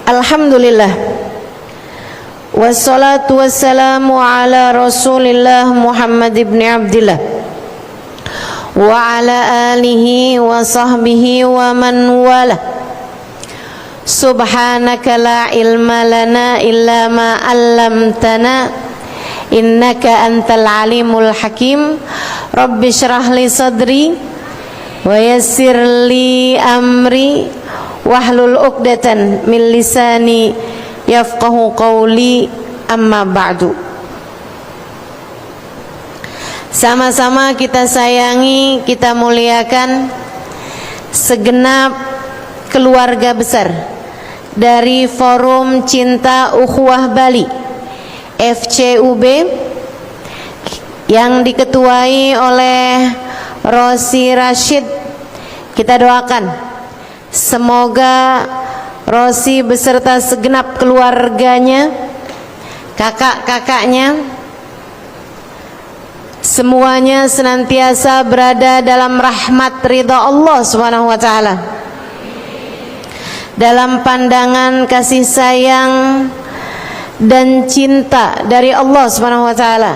Alhamdulillah, wassalatu wassalamu ala Rasulillah Muhammad ibn Abdillah wa ala alihi wa sahbihi wa man wala. Subhanaka la ilma lana illa ma 'allamtana innaka antal alimul hakim. Rabbi shrah li sadri wa yassir li amri wahlul 'uqdatan min lisani yafqahu qawli, amma ba'du. Sama-sama kita sayangi, kita muliakan segenap keluarga besar dari Forum Cinta Ukhuwah Bali FCUB yang diketuai oleh Rosi Rashid. Kita doakan semoga Rosi beserta segenap keluarganya, kakak-kakaknya, semuanya senantiasa berada dalam rahmat ridha Allah Subhanahu wa taala, dalam pandangan kasih sayang dan cinta dari Allah Subhanahu wa taala.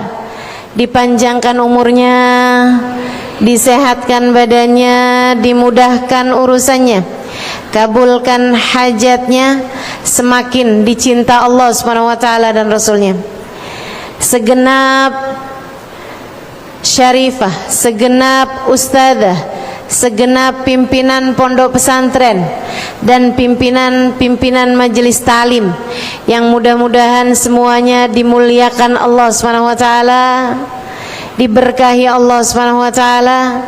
Dipanjangkan umurnya, disehatkan badannya, dimudahkan urusannya, kabulkan hajatnya, semakin dicinta Allah Subhanahu wa taala dan Rasulnya. Segenap syarifah, segenap ustadzah, segenap pimpinan pondok pesantren dan pimpinan majelis talim yang mudah-mudahan semuanya dimuliakan Allah Subhanahu wa taala, diberkahi Allah Subhanahu wa taala,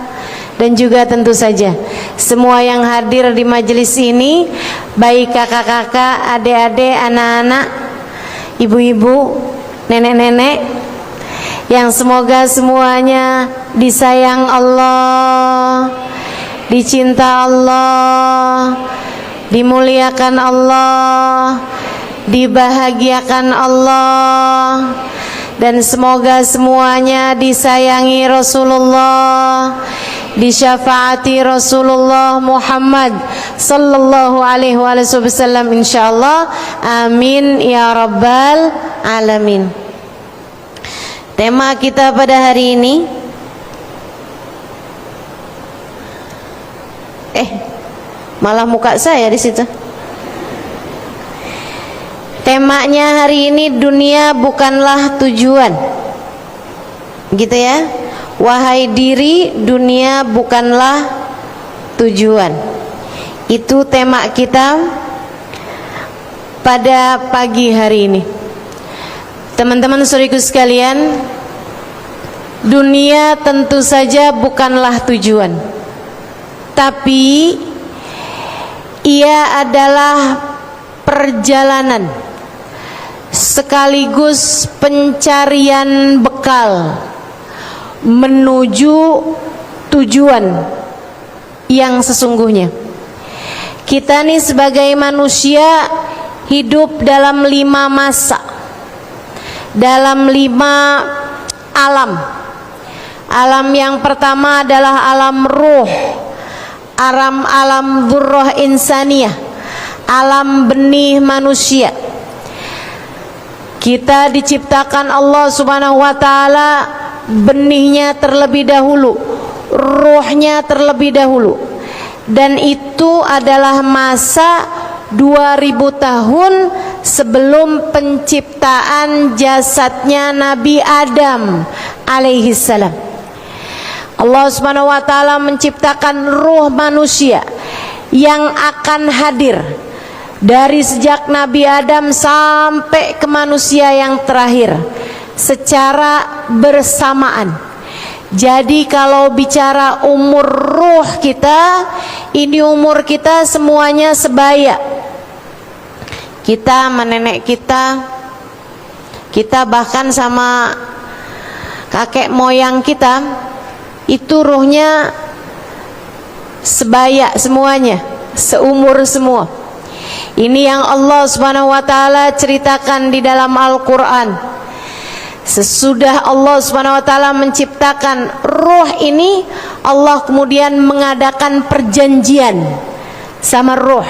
dan juga tentu saja semua yang hadir di majelis ini, baik kakak-kakak, adik-adik, anak-anak, ibu-ibu, nenek-nenek, yang semoga semuanya disayang Allah, dicinta Allah, dimuliakan Allah, dibahagiakan Allah, dan semoga semuanya disayangi Rasulullah, disyafaati Rasulullah Muhammad sallallahu alaihi wasallam insyaallah. Amin ya rabbal alamin. Tema kita pada hari ini malah muka saya di situ. Temanya hari ini, dunia bukanlah tujuan. Gitu ya. Wahai diri, dunia bukanlah tujuan. Itu tema kita pada pagi hari ini. Teman-teman saudaraku sekalian, dunia tentu saja bukanlah tujuan, tapi ia adalah perjalanan sekaligus pencarian bekal menuju tujuan yang sesungguhnya. Kita nih sebagai manusia hidup dalam 5 masa, dalam 5 alam. Alam yang pertama adalah alam ruh, alam dzurrah insaniyah, alam benih manusia. Kita diciptakan Allah Subhanahu wa taala, benihnya terlebih dahulu, ruhnya terlebih dahulu, dan itu adalah masa 2000 tahun sebelum penciptaan jasadnya Nabi Adam alaihi salam. Allah Subhanahu wa taala menciptakan ruh manusia yang akan hadir dari sejak Nabi Adam sampai ke manusia yang terakhir secara bersamaan. Jadi kalau bicara umur ruh kita, ini umur kita semuanya sebaya. Kita sama nenek kita bahkan sama kakek moyang kita, itu ruhnya sebaya semuanya, seumur semua. Ini yang Allah Subhanahu wa taala ceritakan di dalam Al-Qur'an. Sesudah Allah Subhanahu wa taala menciptakan ruh ini, Allah kemudian mengadakan perjanjian sama ruh.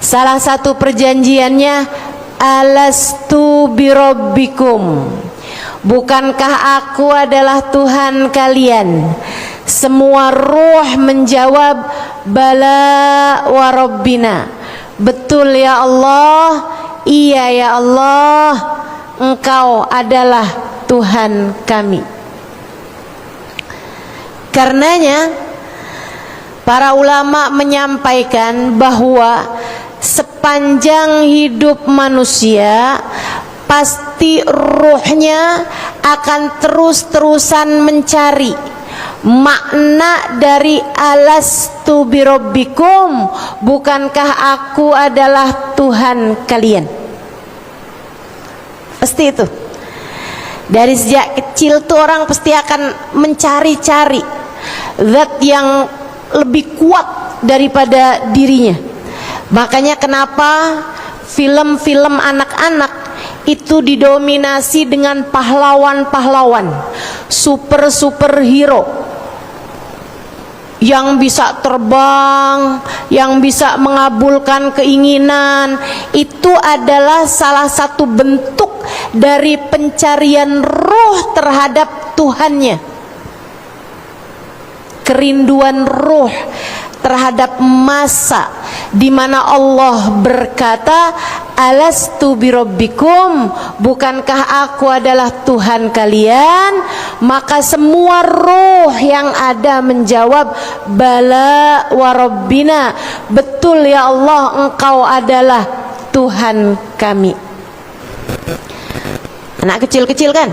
Salah satu perjanjiannya, alastu birabbikum, bukankah aku adalah Tuhan kalian? Semua ruh menjawab, bala wa rabbina, betul ya Allah, iya ya Allah, Engkau adalah Tuhan kami. Karenanya para ulama menyampaikan bahwa sepanjang hidup manusia pasti ruhnya akan terus-terusan mencari makna dari alastu birabbikum, bukankah aku adalah Tuhan kalian. Pasti itu. Dari sejak kecil tuh orang pasti akan mencari-cari zat yang lebih kuat daripada dirinya. Makanya kenapa film-film anak-anak itu didominasi dengan pahlawan-pahlawan, superhero yang bisa terbang, yang bisa mengabulkan keinginan. Itu adalah salah satu bentuk dari pencarian ruh terhadap Tuhannya. Kerinduan ruh terhadap masa di mana Allah berkata, alastu birabbikum, bukankah aku adalah Tuhan kalian? Maka semua ruh yang ada menjawab, bala wa rabbina, betul ya Allah, Engkau adalah Tuhan kami. Anak kecil-kecil kan,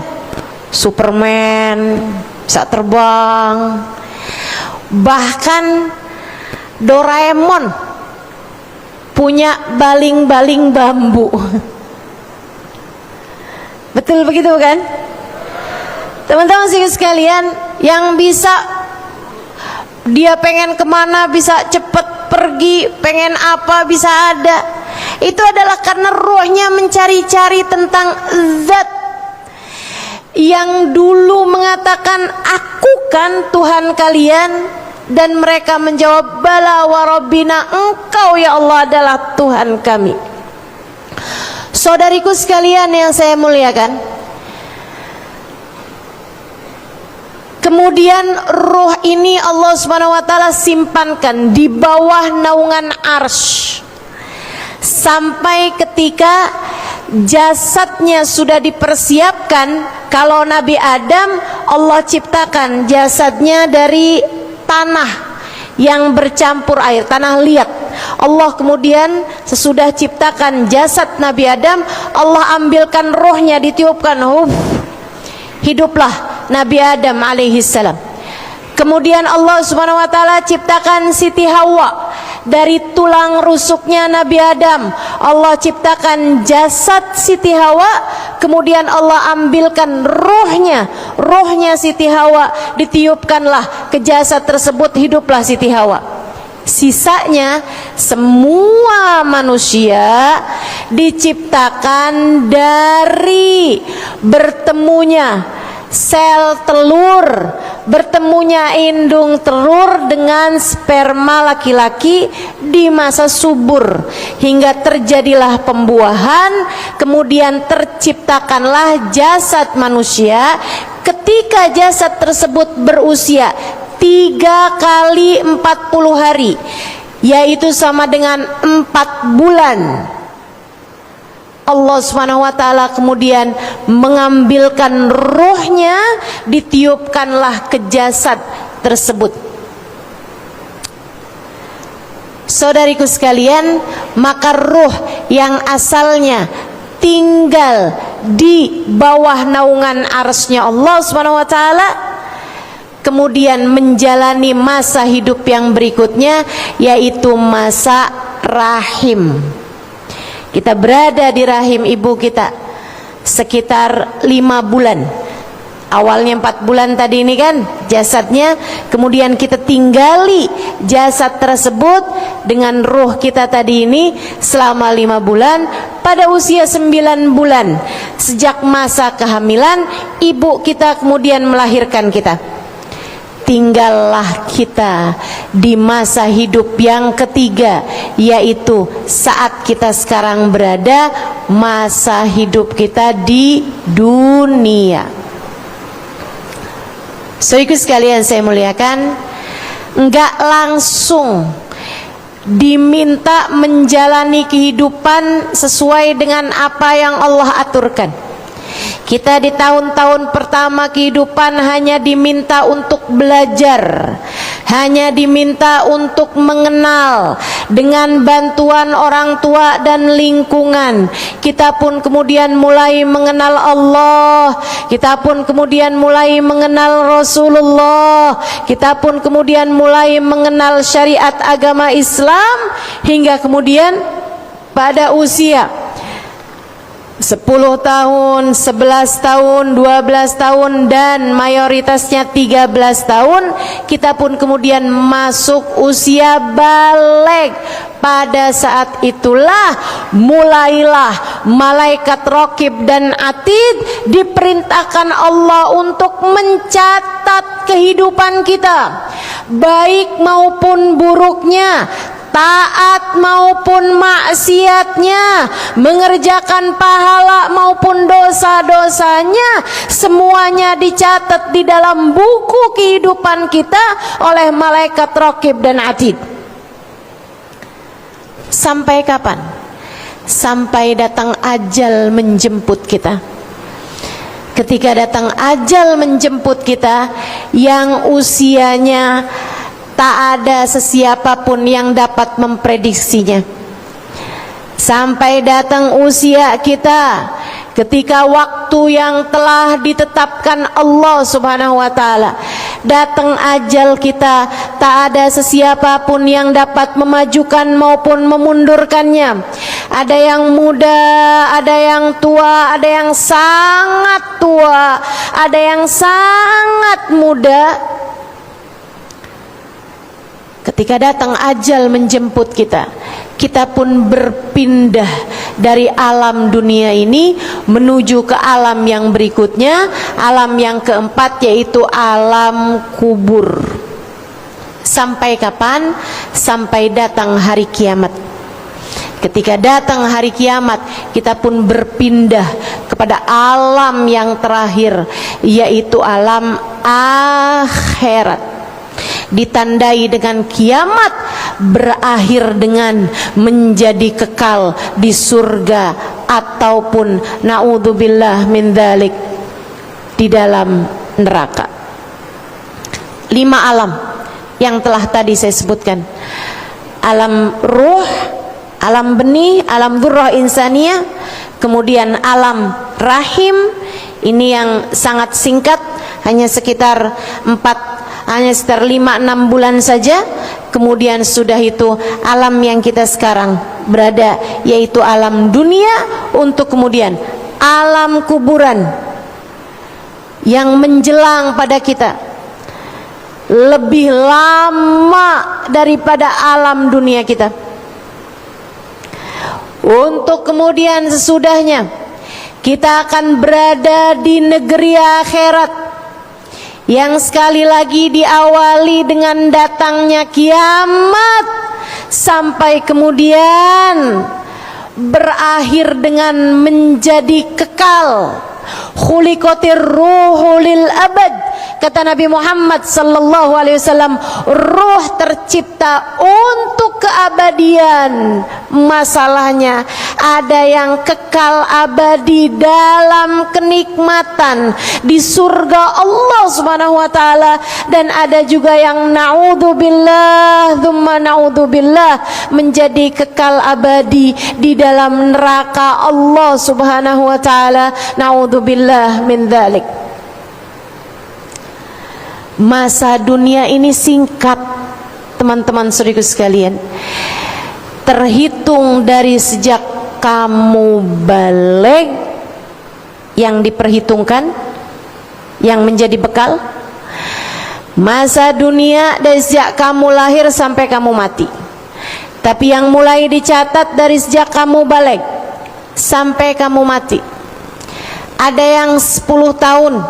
Superman, bisa terbang, bahkan Doraemon punya baling-baling bambu. Betul begitu kan? Teman-teman sekalian, yang bisa dia pengen kemana bisa cepet pergi, pengen apa bisa ada, itu adalah karena rohnya mencari-cari tentang zat yang dulu mengatakan, aku kan Tuhan kalian. Dan mereka menjawab, bala wa rabbina, Engkau ya Allah adalah Tuhan kami. Saudariku sekalian yang saya muliakan, kemudian ruh ini Allah Subhanahu wa taala simpankan di bawah naungan arsy sampai ketika jasadnya sudah dipersiapkan. Kalau Nabi Adam, Allah ciptakan jasadnya dari tanah yang bercampur air, tanah liat. Allah kemudian sesudah ciptakan jasad Nabi Adam, Allah ambilkan rohnya, ditiupkan, hiduplah Nabi Adam alaihissalam. Kemudian Allah Subhanahu wa taala ciptakan Siti Hawa dari tulang rusuknya Nabi Adam. Allah ciptakan jasad Siti Hawa, kemudian Allah ambilkan rohnya Siti Hawa, ditiupkanlah ke jasad tersebut, hiduplah Siti Hawa. Sisanya semua manusia diciptakan dari bertemunya sel telur, bertemunya indung telur dengan sperma laki-laki di masa subur, hingga terjadilah pembuahan, kemudian terciptakanlah jasad manusia. Ketika jasad tersebut berusia 3 kali 40 hari, yaitu sama dengan 4 bulan, Allah Subhanahu wa taala kemudian mengambilkan ruhnya, ditiupkanlah ke jasad tersebut. Saudariku sekalian, maka ruh yang asalnya tinggal di bawah naungan arsy-Nya Allah Subhanahu wa taala kemudian menjalani masa hidup yang berikutnya, yaitu masa rahim. Kita berada di rahim ibu kita sekitar 5 bulan. Awalnya 4 bulan tadi ini kan jasadnya, kemudian kita tinggali jasad tersebut dengan ruh kita tadi ini selama 5 bulan. Pada usia 9 bulan sejak masa kehamilan, ibu kita kemudian melahirkan kita. 3 tinggallah kita di masa hidup yang ketiga, yaitu saat kita sekarang berada masa hidup kita di dunia. Saudaraku sekalian saya muliakan, enggak langsung diminta menjalani kehidupan sesuai dengan apa yang Allah aturkan. Kita di tahun-tahun pertama kehidupan hanya diminta untuk belajar, hanya diminta untuk mengenal dengan bantuan orang tua dan lingkungan. Kita pun kemudian mulai mengenal Allah, kita pun kemudian mulai mengenal Rasulullah, kita pun kemudian mulai mengenal syariat agama Islam, hingga kemudian pada usia 10 tahun, 11 tahun, 12 tahun dan mayoritasnya 13 tahun kita pun kemudian masuk usia balik. Pada saat itulah mulailah malaikat Raqib dan Atid diperintahkan Allah untuk mencatat kehidupan kita, baik maupun buruknya, taat maupun maksiatnya, mengerjakan pahala maupun dosa-dosanya, semuanya dicatat di dalam buku kehidupan kita oleh malaikat Raqib dan Atid. Sampai kapan? Sampai datang ajal menjemput kita. Ketika datang ajal menjemput kita yang usianya tak ada sesiapapun yang dapat memprediksinya. Sampai datang usia kita, ketika waktu yang telah ditetapkan Allah Subhanahu wa taala, datang ajal kita, tak ada sesiapapun yang dapat memajukan maupun memundurkannya. Ada yang muda, ada yang tua, ada yang sangat tua, ada yang sangat muda. Ketika datang ajal menjemput kita, kita pun berpindah dari alam dunia ini menuju ke alam yang berikutnya, alam yang keempat, yaitu alam kubur. Sampai kapan? Sampai datang hari kiamat. Ketika datang hari kiamat, kita pun berpindah kepada alam yang terakhir, yaitu alam akhirat. Ditandai dengan kiamat, berakhir dengan menjadi kekal di surga ataupun naudzubillah min dzalik di dalam neraka. 5 alam yang telah tadi saya sebutkan: alam ruh, alam benih, alam dzurrah insaniyah, kemudian alam rahim. Ini yang sangat singkat, hanya sekitar 5-6 bulan saja. Kemudian sudah itu alam yang kita sekarang berada, yaitu alam dunia, untuk kemudian alam kuburan yang menjelang pada kita lebih lama daripada alam dunia kita. Untuk kemudian sesudahnya kita akan berada di negeri akhirat yang sekali lagi diawali dengan datangnya kiamat, sampai kemudian berakhir dengan menjadi kekal. Khuliqatir ruhu lil abad, kata Nabi Muhammad sallallahu alaihi wasallam, ruh tercipta untuk keabadian. Masalahnya ada yang kekal abadi dalam kenikmatan di surga Allah Subhanahu wa taala, dan ada juga yang naudzubillah tsumma naudzubillah menjadi kekal abadi di dalam neraka Allah Subhanahu wa taala. Naudzubillah min dzalik. Masa dunia ini singkat, teman-teman saudaraku sekalian. Terhitung dari sejak kamu balik, yang diperhitungkan, yang menjadi bekal. Masa dunia dari sejak kamu lahir sampai kamu mati. Tapi yang mulai dicatat dari sejak kamu balik sampai kamu mati. Ada yang 10 tahun,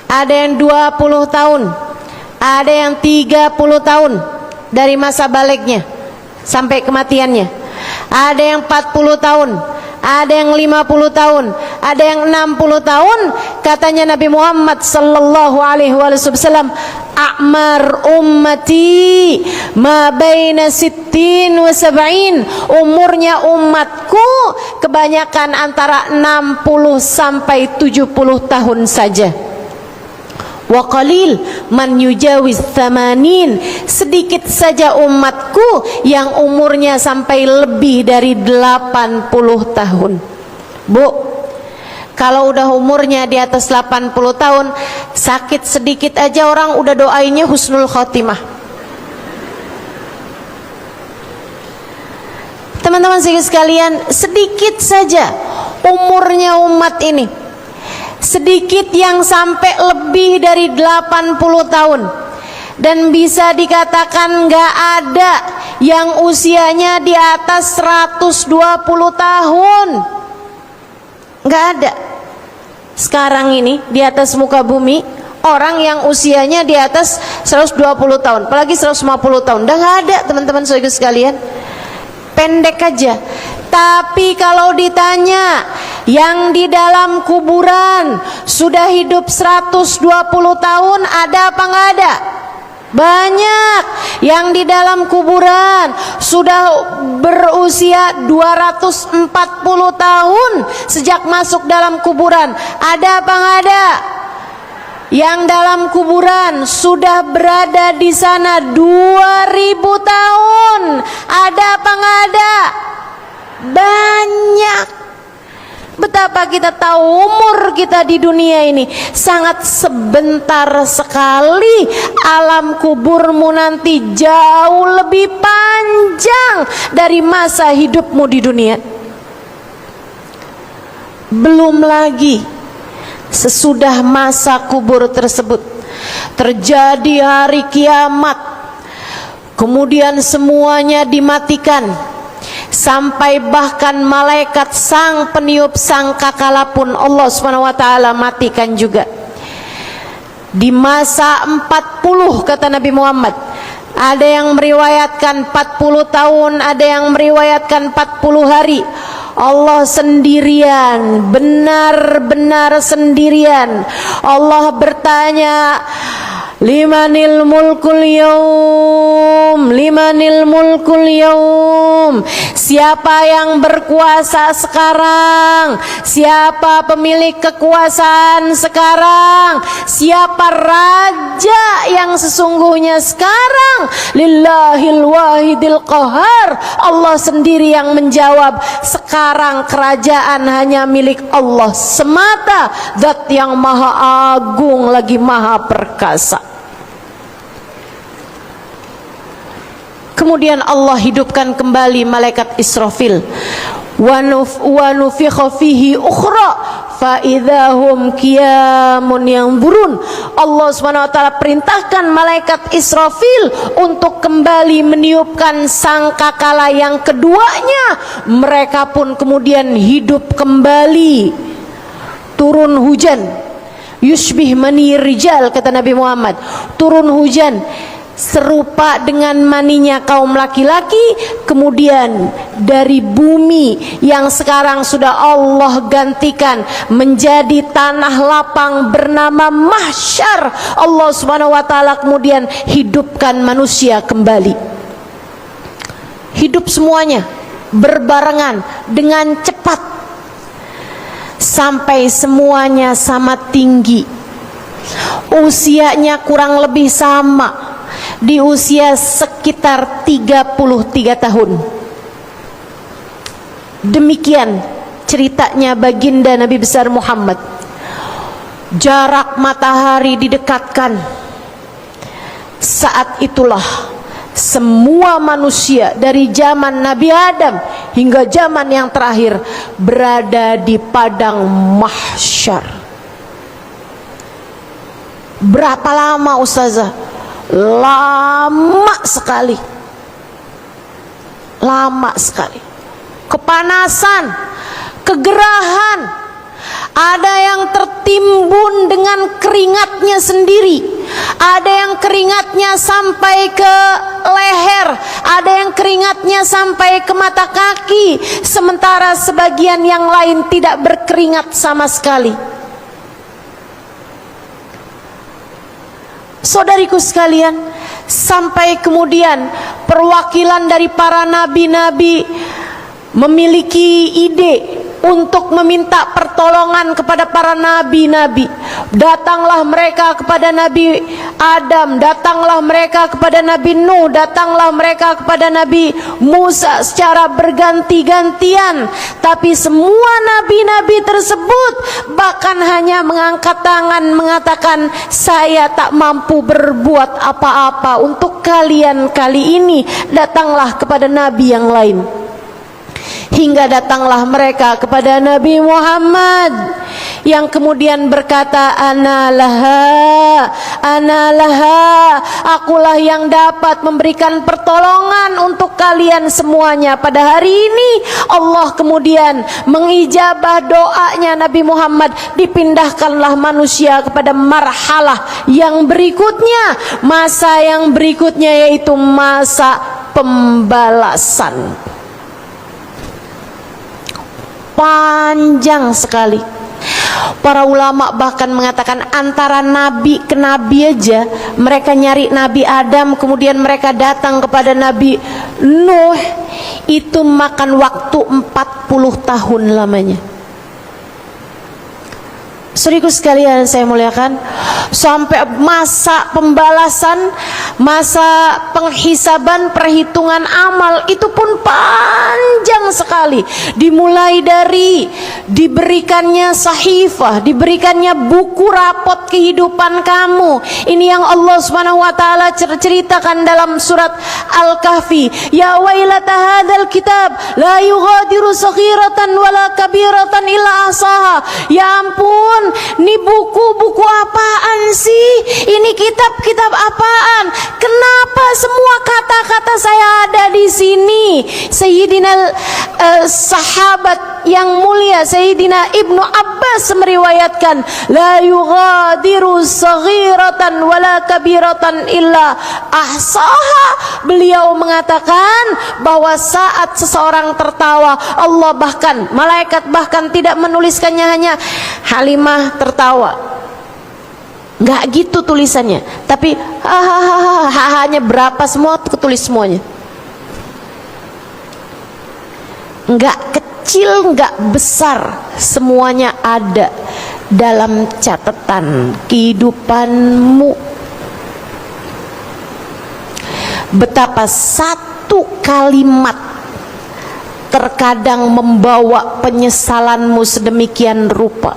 ada yang 20 tahun, ada yang 30 tahun dari masa balignya sampai kematiannya, ada yang 40 tahun, ada yang 50 tahun, ada yang 60 tahun. Katanya Nabi Muhammad sallallahu alaihi wasallam, a'mar ummati ma baina sittin wa sab'in. Umurnya umatku kebanyakan antara 60 sampai 70 tahun saja. Wa qalil man yujawiz thamanin. Sedikit saja umatku yang umurnya sampai lebih dari 80 tahun. Bu, kalau udah umurnya di atas 80 tahun, sakit sedikit aja orang udah doainnya husnul khotimah. Teman-teman sekalian, sedikit saja umurnya umat ini, sedikit yang sampai lebih dari 80 tahun, dan bisa dikatakan gak ada yang usianya di atas 120 tahun. Gak ada sekarang ini di atas muka bumi orang yang usianya di atas 120 tahun, apalagi 150 tahun. Udah gak ada, teman-teman sekalian. Pendek aja. Tapi kalau ditanya yang di dalam kuburan sudah hidup 120 tahun, ada apa nggak ada? Banyak. Yang di dalam kuburan sudah berusia 240 tahun sejak masuk dalam kuburan, ada apa nggak ada? Yang dalam kuburan sudah berada di sana 2000 tahun, ada apa nggak ada? Banyak. Betapa kita tahu umur kita di dunia ini sangat sebentar sekali. Alam kuburmu nanti jauh lebih panjang dari masa hidupmu di dunia. Belum lagi sesudah masa kubur tersebut terjadi hari kiamat, kemudian semuanya dimatikan, sampai bahkan malaikat sang peniup sangkakala pun Allah SWT matikan juga. Di masa 40 kata Nabi Muhammad, ada yang meriwayatkan 40 tahun, ada yang meriwayatkan 40 hari. Allah sendirian, benar-benar sendirian. Allah bertanya, limanil mulkul yaum, limanil mulkul yaum. Siapa yang berkuasa sekarang? Siapa pemilik kekuasaan sekarang? Siapa raja yang sesungguhnya sekarang? Lillahil wahidil qahar. Allah sendiri yang menjawab, sekarang kerajaan hanya milik Allah semata, Zat yang maha agung lagi maha perkasa. Kemudian Allah hidupkan kembali malaikat Israfil. Wa nufikha fihi ukhra fa idzahum qiyamun yanzurun. Allah SWT perintahkan malaikat Israfil untuk kembali meniupkan sangkakala yang keduanya. Mereka pun kemudian hidup kembali. Turun hujan, yushbih mani rijal kata Nabi Muhammad. Turun hujan serupa dengan maninya kaum laki-laki. Kemudian dari bumi yang sekarang sudah Allah gantikan menjadi tanah lapang bernama mahsyar, Allah SWT kemudian hidupkan manusia kembali. Hidup semuanya berbarengan dengan cepat sampai semuanya sama tinggi, usianya kurang lebih sama, di usia sekitar 33 tahun. Demikian ceritanya baginda Nabi besar Muhammad. Jarak matahari didekatkan. Saat itulah semua manusia dari zaman Nabi Adam hingga zaman yang terakhir berada di padang mahsyar. Berapa lama ustazah? Lama sekali. Lama sekali. Kepanasan, kegerahan. Ada yang tertimbun dengan keringatnya sendiri. ada yang keringatnya sampai ke leher, ada yang keringatnya sampai ke mata kaki, sementara sebagian yang lain tidak berkeringat sama sekali. Saudariku sekalian, sampai kemudian perwakilan dari para nabi-nabi memiliki ide untuk meminta pertolongan kepada para nabi-nabi. Datanglah mereka kepada Nabi Adam, datanglah mereka kepada Nabi Nuh, datanglah mereka kepada Nabi Musa secara berganti-gantian. Tapi semua nabi-nabi tersebut bahkan hanya mengangkat tangan mengatakan, saya tak mampu berbuat apa-apa untuk kalian kali ini, datanglah kepada nabi yang lain. Hingga datanglah mereka kepada Nabi Muhammad yang kemudian berkata, Ana laha, akulah yang dapat memberikan pertolongan untuk kalian semuanya. Pada hari ini Allah kemudian mengijabah doanya Nabi Muhammad, dipindahkanlah manusia kepada marhalah yang berikutnya, masa yang berikutnya, yaitu masa pembalasan. Panjang sekali. Para ulama bahkan mengatakan antara nabi ke nabi aja, mereka nyari Nabi Adam, kemudian mereka datang kepada Nabi Nuh, itu makan waktu 40 tahun lamanya. Saudaraku sekalian saya muliakan, sampai masa pembalasan, masa penghisaban, perhitungan amal itu pun panjang sekali. Dimulai dari diberikannya sahifah, diberikannya buku rapot kehidupan kamu. Ini yang Allah Subhanahu wa taala ceritakan dalam surat Al-Kahfi. Ya wailata hadzal kitab la yughadiru saghiratan wala kabiratan illa ahsaha. Ya ampun, ini buku-buku apaan sih? Ini kitab-kitab apaan? Kenapa semua kata-kata saya ada di sini? Sayyidina sahabat yang mulia Sayyidina Ibnu Abbas meriwayatkan, la yughadiru saghiratan wala kabiratan illa ahsaha. Beliau mengatakan bahwa saat seseorang tertawa, Allah bahkan, malaikat bahkan tidak menuliskannya hanya Halimah tertawa, nggak gitu tulisannya, tapi hanya berapa semua ketulis semuanya, nggak kecil nggak besar, semuanya ada dalam catatan kehidupanmu. Betapa satu kalimat terkadang membawa penyesalanmu sedemikian rupa.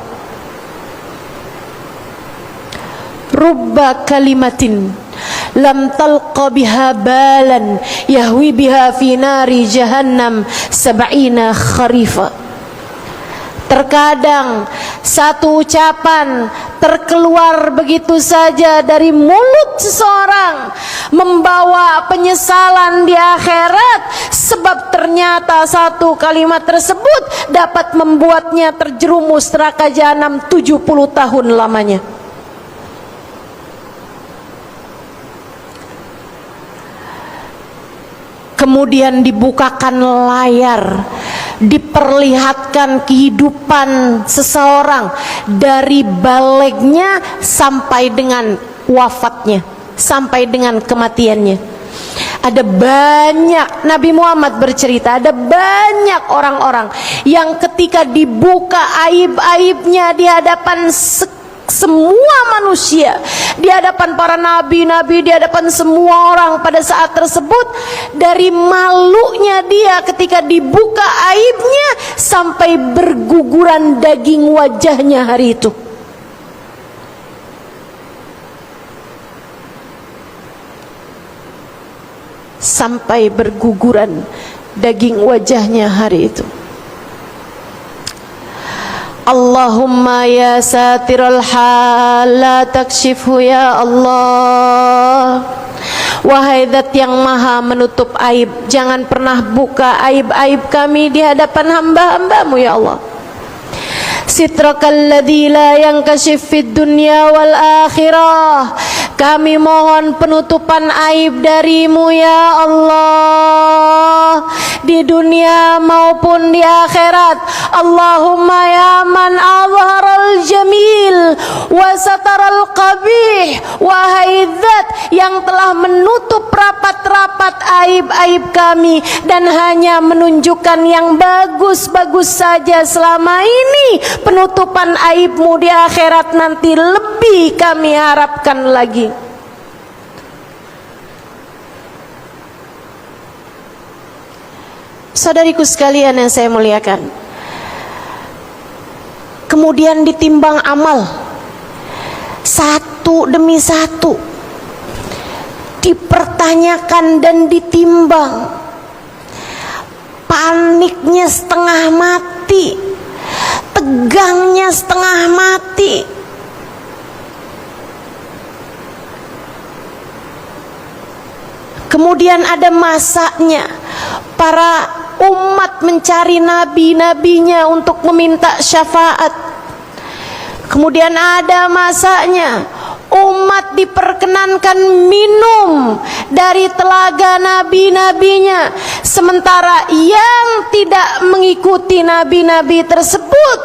Rubba kalimatin lam talqa biha balan yahwi biha fi nari jahannam sab'ina kharifa. Terkadang satu ucapan terkeluar begitu saja dari mulut seseorang membawa penyesalan di akhirat, sebab ternyata satu kalimat tersebut dapat membuatnya terjerumus neraka jahanam 70 tahun lamanya. Kemudian dibukakan layar, diperlihatkan kehidupan seseorang dari balegnya sampai dengan wafatnya, sampai dengan kematiannya. Ada banyak, Nabi Muhammad bercerita, ada banyak orang-orang yang ketika dibuka aib-aibnya di hadapan semua manusia, di hadapan para nabi-nabi, di hadapan semua orang pada saat tersebut, dari malunya dia ketika dibuka aibnya sampai berguguran daging wajahnya hari itu. Sampai berguguran daging wajahnya hari itu. Allahumma ya satirul hal la takshifhu ya Allah. Wahai Zat yang maha menutup aib, jangan pernah buka aib-aib kami di hadapan hamba-hambamu ya Allah. Sitrakal ladzi la yankashif fid dunya wal akhirah, Kami mohon penutupan aib darimu ya Allah, di dunia maupun di akhirat. Allahumma ya man azharal jamil wa sataral qabih, wahai zat yang telah menutup rapat-rapat aib-aib kami dan hanya menunjukkan yang bagus-bagus saja selama ini, penutupan aibmu di akhirat nanti lebih kami harapkan lagi. Saudariku sekalian yang saya muliakan, kemudian ditimbang amal satu demi satu, dipertanyakan dan ditimbang. Paniknya setengah mati, tegangnya setengah mati. Kemudian ada masanya para umat mencari nabi-nabinya untuk meminta syafaat. Kemudian ada masanya umat diperkenankan minum dari telaga nabi-nabinya, sementara yang tidak mengikuti nabi-nabi tersebut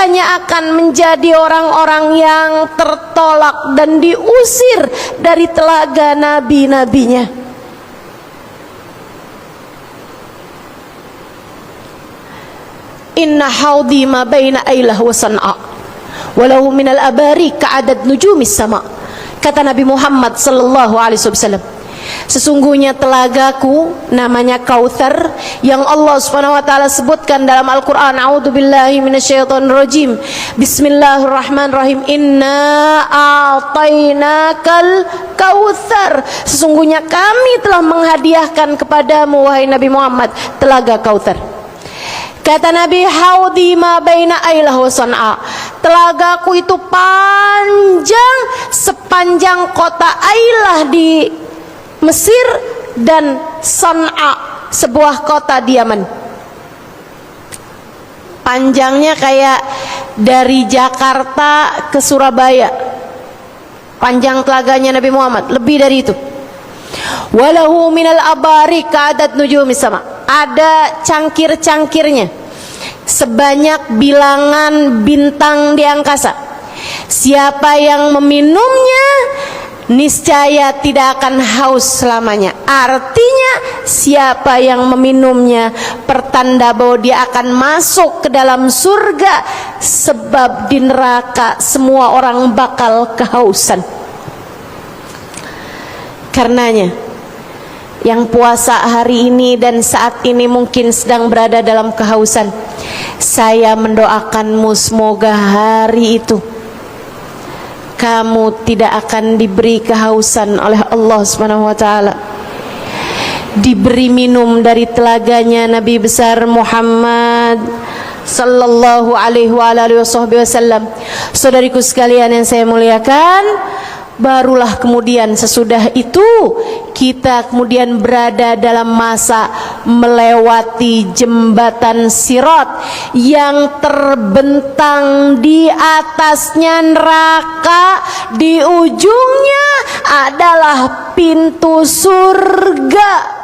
hanya akan menjadi orang-orang yang tertolak dan diusir dari telaga nabi-nabinya. Inna haudi ma baina Ailah wa San'a walau minal abari ka'adad nujumis sama, kata Nabi Muhammad sallallahu alaihi wasallam. Sesungguhnya telagaku namanya Kautsar yang Allah Subhanahu wa taala sebutkan dalam Al-Qur'an. A'udzubillahi minasyaitonir rajim. Bismillahirrahmanirrahim. Inna a'tainakal Kautsar. Sesungguhnya kami telah menghadiahkan kepadamu wahai Nabi Muhammad telaga Kautsar. Kata Nabi, haudi ma baina Ailah wa San'a. Telagaku itu panjang sepanjang kota Ailah di Mesir dan San'a, sebuah kota di Yaman. Panjangnya kayak dari Jakarta ke Surabaya. Panjang telaganya Nabi Muhammad, lebih dari itu. Walahu minal abari ka'adad nujumis sama. Ada cangkir-cangkirnya sebanyak bilangan bintang di angkasa. Siapa yang meminumnya niscaya tidak akan haus selamanya. Artinya siapa yang meminumnya pertanda bahwa dia akan masuk ke dalam surga, sebab di neraka semua orang bakal kehausan. Karenanya yang puasa hari ini dan saat ini mungkin sedang berada dalam kehausan, saya mendoakanmu semoga hari itu kamu tidak akan diberi kehausan oleh Allah Subhanahu wa taala, diberi minum dari telaganya Nabi besar Muhammad sallallahu alaihi wasallam. Saudariku sekalian yang saya muliakan, barulah kemudian sesudah itu kita kemudian berada dalam masa melewati jembatan Sirat yang terbentang di atasnya neraka, di ujungnya adalah pintu surga.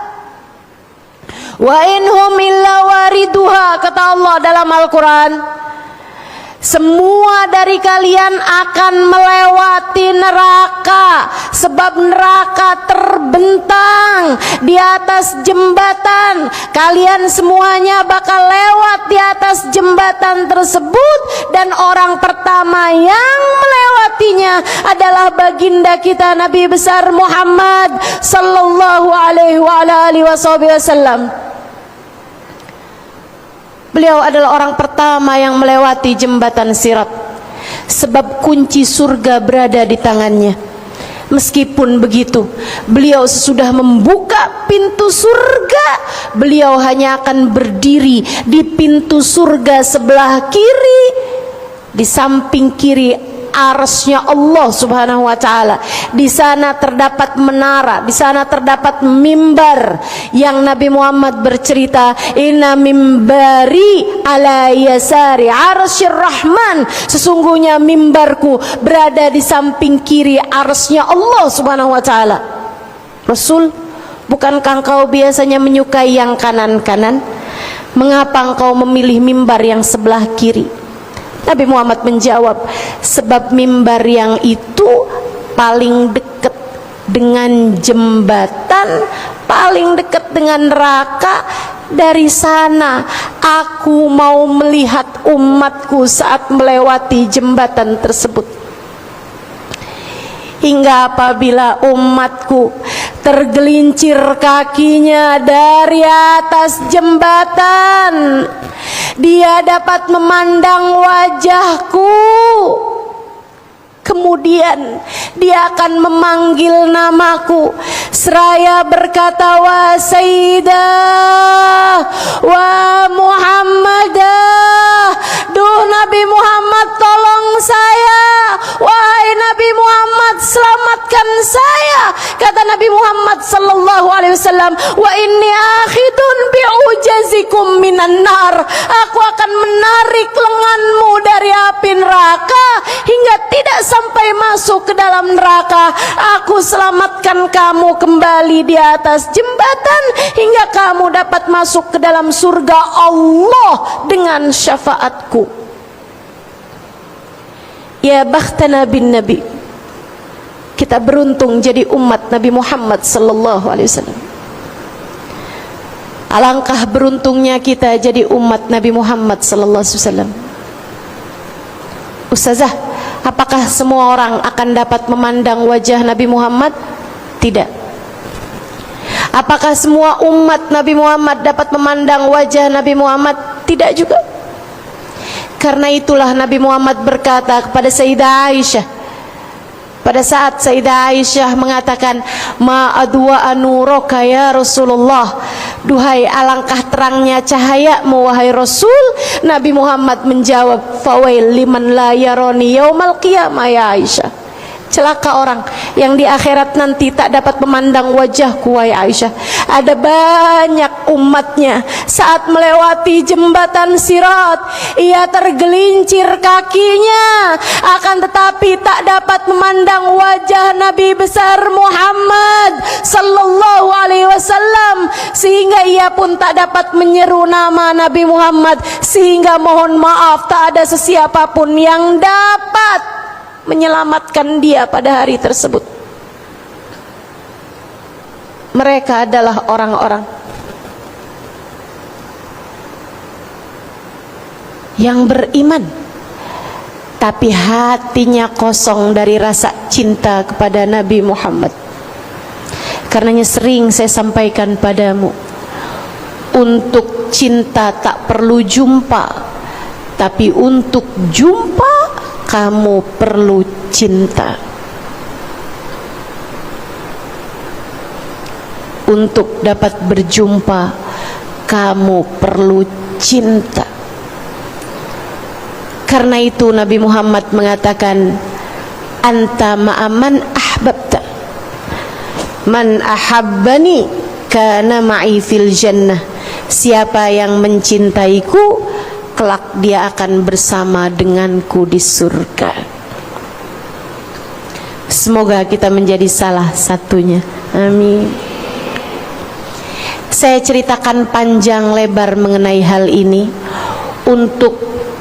Wa inhum illa wariduha, kata Allah dalam Al-Quran. Semua dari kalian akan melewati neraka, sebab neraka terbentang di atas jembatan. Kalian semuanya bakal lewat di atas jembatan tersebut, dan orang pertama yang melewatinya adalah baginda kita Nabi besar Muhammad sallallahu alaihi wasallam. Beliau adalah orang pertama yang melewati jembatan Sirat, sebab kunci surga berada di tangannya. Meskipun begitu, beliau sesudah membuka pintu surga, beliau hanya akan berdiri di pintu surga sebelah kiri. Di samping kiri arsy-nya Allah Subhanahu wa taala. Di sana terdapat menara, di sana terdapat mimbar yang Nabi Muhammad bercerita, inna mimbari ala yasari arsyir rahman, sesungguhnya mimbarku berada di samping kiri arsy-nya Allah Subhanahu wa taala. Rasul, bukankah engkau biasanya menyukai yang kanan-kanan? Mengapa engkau memilih mimbar yang sebelah kiri? Nabi Muhammad menjawab, sebab mimbar yang itu paling dekat dengan jembatan, paling dekat dengan neraka. Dari sana aku mau melihat umatku saat melewati jembatan tersebut. Hingga apabila umatku tergelincir kakinya dari atas jembatan, dia dapat memandang wajahku. Kemudian dia akan memanggil namaku seraya berkata, wa Sayyidah wa Muhammadah, duh Nabi Muhammad tolong saya, wahai Nabi Muhammad selamatkan saya. Kata Nabi Muhammad sallallahu alaihi wasallam, wa inni akhidun bi'ujazikum minan nar, aku akan menarik lenganmu dari api neraka hingga tidak sampai masuk ke dalam neraka. Aku selamatkan kamu kembali di atas jembatan hingga kamu dapat masuk ke dalam surga Allah dengan syafaatku. Ya bakhtana bin Nabi, kita beruntung jadi umat Nabi Muhammad sallallahu alaihi wasallam. Alangkah beruntungnya kita jadi umat Nabi Muhammad sallallahu alaihi wasallam. Ustazah, apakah semua orang akan dapat memandang wajah Nabi Muhammad? Tidak. Apakah semua umat Nabi Muhammad dapat memandang wajah Nabi Muhammad? Tidak juga. Karena itulah Nabi Muhammad berkata kepada Sayyidah Aisyah, pada saat Sayyidah Aisyah mengatakan, ma adwa anuraka ya Rasulullah, duhai alangkah terangnya cahayamu wahai Rasul. Nabi Muhammad menjawab, fawail liman la yaroni yaumal qiyamah ya Aisyah, celaka orang yang di akhirat nanti tak dapat memandang wajahku wahai Aisyah. Ada banyak umatnya saat melewati jembatan Sirat, ia tergelincir kakinya, akan tetapi tak dapat memandang wajah Nabi besar Muhammad sallallahu alaihi wasallam, sehingga ia pun tak dapat menyeru nama Nabi Muhammad, sehingga mohon maaf tak ada sesiapa pun yang dapat menyelamatkan dia pada hari tersebut. Mereka adalah orang-orang yang beriman, tapi hatinya kosong dari rasa cinta kepada Nabi Muhammad. Karenanya sering saya sampaikan padamu, untuk cinta tak perlu jumpa, tapi untuk jumpa kamu perlu cinta. Untuk dapat berjumpa kamu perlu cinta. Karena itu Nabi Muhammad mengatakan, anta ma'aman ahbabta, man ahabbani kana ma'i fil jannah. Siapa yang mencintaiku, kelak dia akan bersama denganku di surga. Semoga kita menjadi salah satunya. Amin. Saya ceritakan panjang lebar mengenai hal ini untuk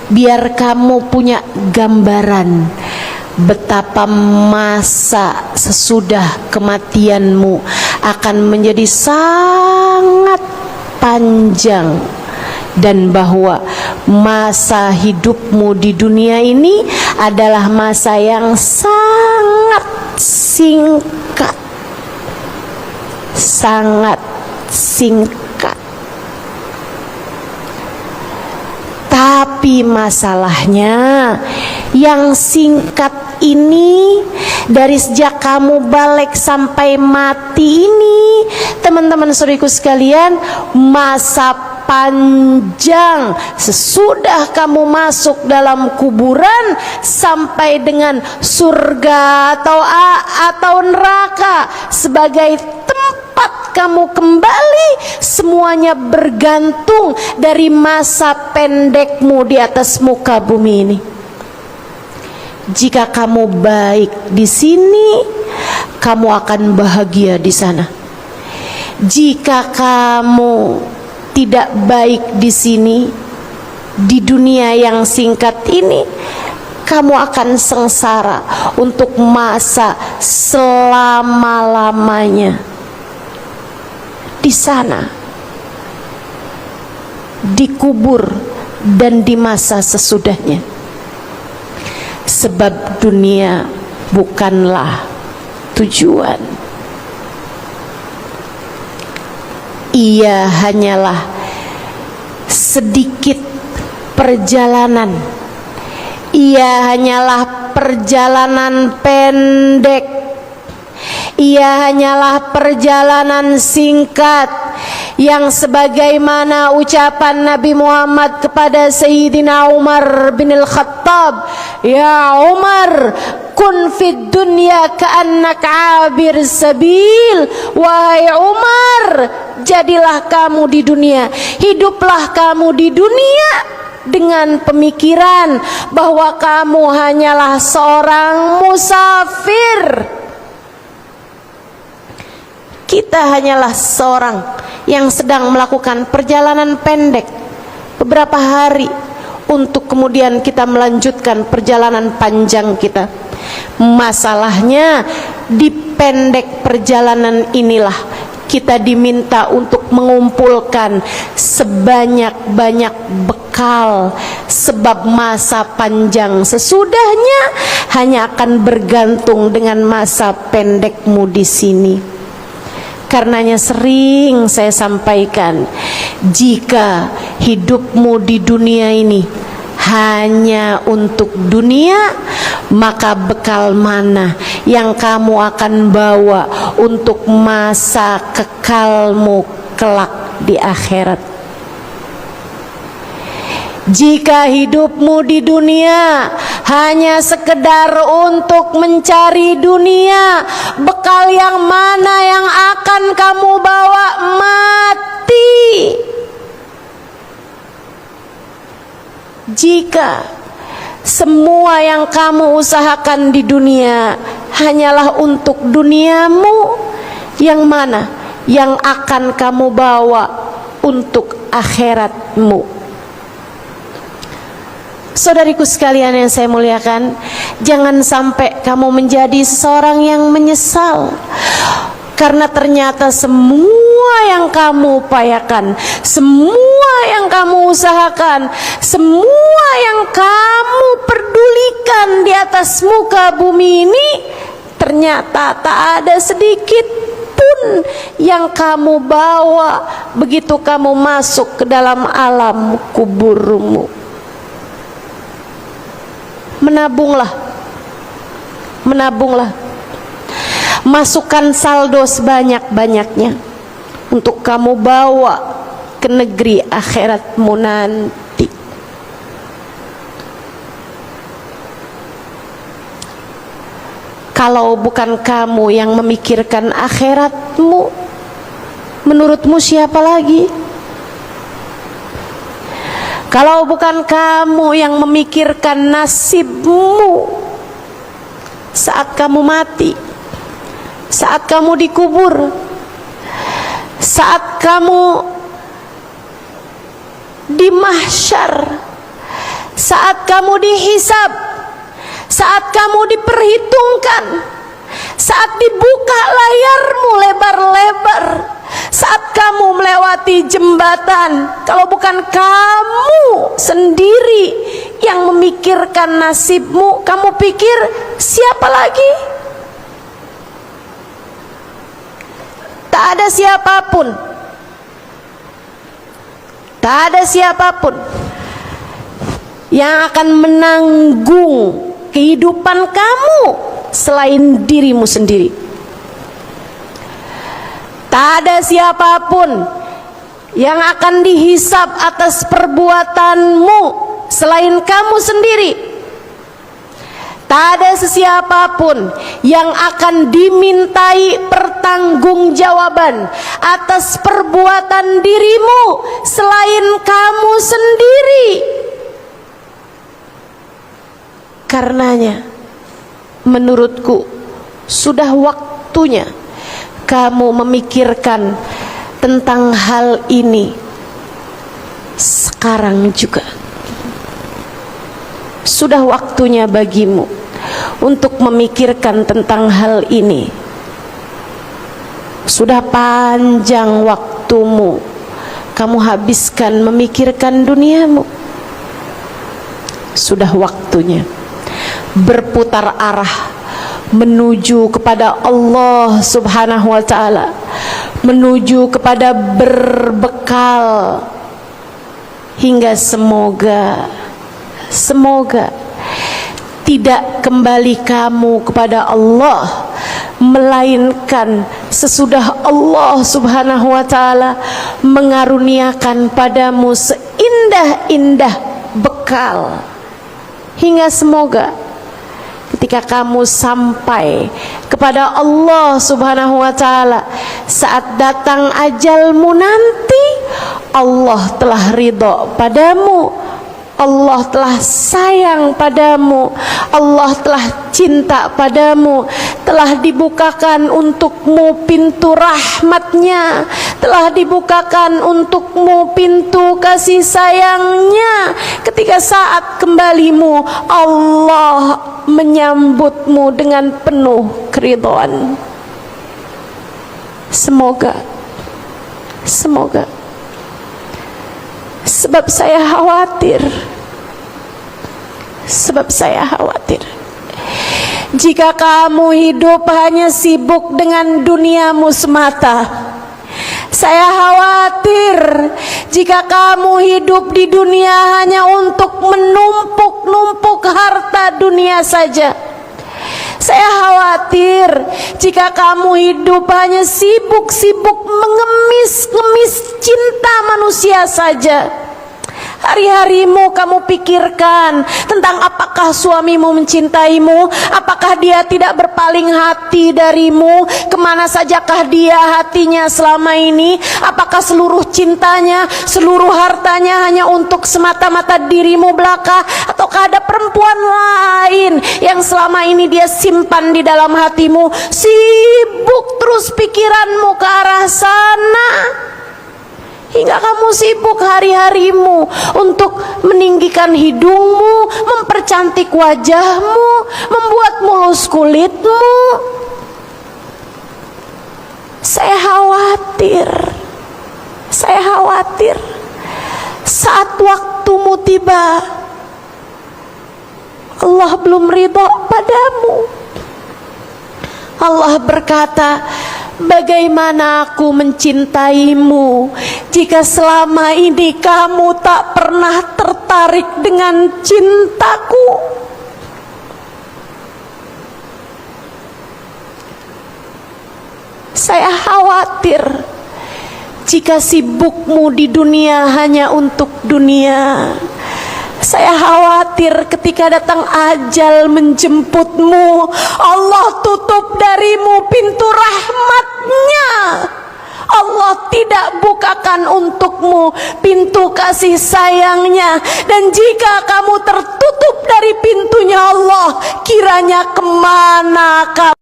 biar kamu punya gambaran betapa masa sesudah kematianmu akan menjadi sangat panjang, dan bahwa masa hidupmu di dunia ini adalah masa yang sangat singkat, sangat singkat. Tapi masalahnya yang singkat ini, dari sejak kamu balik sampai mati ini, teman-teman saudariku sekalian, masa panjang sesudah kamu masuk dalam kuburan sampai dengan surga atau neraka sebagai tempat kamu kembali, semuanya bergantung dari masa pendekmu di atas muka bumi ini. Jika kamu baik di sini, kamu akan bahagia di sana. Jika kamu tidak baik di sini, di dunia yang singkat ini, kamu akan sengsara untuk masa selama-lamanya di sana, dikubur dan di masa sesudahnya. Sebab dunia bukanlah tujuan, ia hanyalah sedikit perjalanan, ia hanyalah perjalanan pendek, ia hanyalah perjalanan singkat, yang sebagaimana ucapan Nabi Muhammad kepada Sayyidina Umar bin Al-Khattab, "Ya Umar, kun fid dunya ka'annaka 'abir sabil." Wahai Umar, jadilah kamu di dunia, hiduplah kamu di dunia dengan pemikiran bahwa kamu hanyalah seorang musafir. Kita hanyalah seorang yang sedang melakukan perjalanan pendek beberapa hari untuk kemudian kita melanjutkan perjalanan panjang kita. Masalahnya di pendek perjalanan inilah kita diminta untuk mengumpulkan sebanyak-banyak bekal, sebab masa panjang sesudahnya hanya akan bergantung dengan masa pendekmu di sini. Karenanya sering saya sampaikan, jika hidupmu di dunia ini hanya untuk dunia, maka bekal mana yang kamu akan bawa untuk masa kekalmu kelak di akhirat? Jika hidupmu di dunia hanya sekedar untuk mencari dunia, bekal yang mana yang akan kamu bawa? Mati. Jika semua yang kamu usahakan di dunia hanyalah untuk duniamu, yang mana yang akan kamu bawa untuk akhiratmu? Saudariku sekalian yang saya muliakan, jangan sampai kamu menjadi seseorang yang menyesal, karena ternyata semua yang kamu upayakan, semua yang kamu usahakan, semua yang kamu pedulikan di atas muka bumi ini, ternyata tak ada sedikit pun yang kamu bawa begitu kamu masuk ke dalam alam kuburmu. Menabunglah, menabunglah, masukkan saldo sebanyak-banyaknya untuk kamu bawa ke negeri akhiratmu nanti. Kalau bukan kamu yang memikirkan akhiratmu, menurutmu siapa lagi? Kalau bukan kamu yang memikirkan nasibmu saat kamu mati, saat kamu dikubur, saat kamu di mahsyar, saat kamu dihisab, saat kamu diperhitungkan, saat dibuka layarmu lebar-lebar, saat kamu melewati jembatan, kalau bukan kamu sendiri yang memikirkan nasibmu, kamu pikir siapa lagi? Tak ada siapapun, tak ada siapapun yang akan menanggung kehidupan kamu selain dirimu sendiri. Tak ada siapapun yang akan dihisab atas perbuatanmu selain kamu sendiri. Tak ada sesiapapun yang akan dimintai pertanggungjawaban atas perbuatan dirimu selain kamu sendiri. Karenanya, menurutku sudah waktunya kamu memikirkan tentang hal ini sekarang juga. Sudah waktunya bagimu untuk memikirkan tentang hal ini. Sudah panjang waktumu kamu habiskan memikirkan duniamu. Sudah waktunya berputar arah menuju kepada Allah Subhanahu wa ta'ala, menuju kepada berbekal, hingga semoga tidak kembali kamu kepada Allah, melainkan sesudah Allah Subhanahu wa ta'ala mengaruniakan padamu seindah-indah bekal. Hingga semoga ketika kamu sampai kepada Allah Subhanahu wa ta'ala, saat datang ajalmu nanti, Allah telah ridho padamu, Allah telah sayang padamu, Allah telah cinta padamu, telah dibukakan untukmu pintu rahmatnya, telah dibukakan untukmu pintu kasih sayangnya. Ketika saat kembalimu, Allah menyambutmu dengan penuh keridhaan. Semoga sebab saya khawatir jika kamu hidup hanya sibuk dengan duniamu semata. Saya khawatir jika kamu hidup di dunia hanya untuk menumpuk-numpuk harta dunia saja. Saya khawatir jika kamu hidup hanya sibuk-sibuk mengemis-ngemis cinta manusia saja. Hari-harimu kamu pikirkan tentang apakah suamimu mencintaimu, apakah dia tidak berpaling hati darimu, kemana sajakah dia hatinya selama ini, apakah seluruh cintanya, seluruh hartanya hanya untuk semata-mata dirimu belaka, ataukah ada perempuan lain yang selama ini dia simpan di dalam hatimu. Sibuk terus pikiranmu ke arah sana, hingga kamu sibuk hari-harimu untuk meninggikan hidungmu, mempercantik wajahmu, membuat mulus kulitmu. Saya khawatir saat waktumu tiba, Allah belum ridho padamu. Allah berkata, bagaimana aku mencintaimu jika selama ini kamu tak pernah tertarik dengan cintaku? Saya khawatir jika sibukmu di dunia hanya untuk dunia. Saya khawatir ketika datang ajal menjemputmu, Allah tutup darimu pintu rahmatnya. Allah tidak bukakan untukmu pintu kasih sayangnya. Dan jika kamu tertutup dari pintunya Allah, kiranya kemana kamu?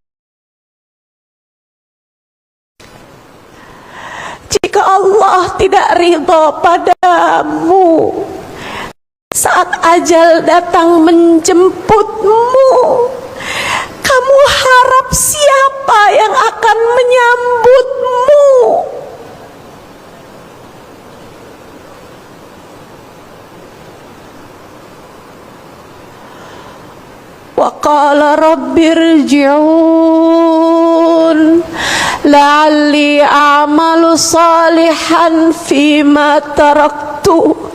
Jika Allah tidak ridho padamu saat ajal datang menjemputmu, kamu harap siapa yang akan menyambutmu? Wa qala rabbirji'un la'alli a'malu salihan fima taraktu.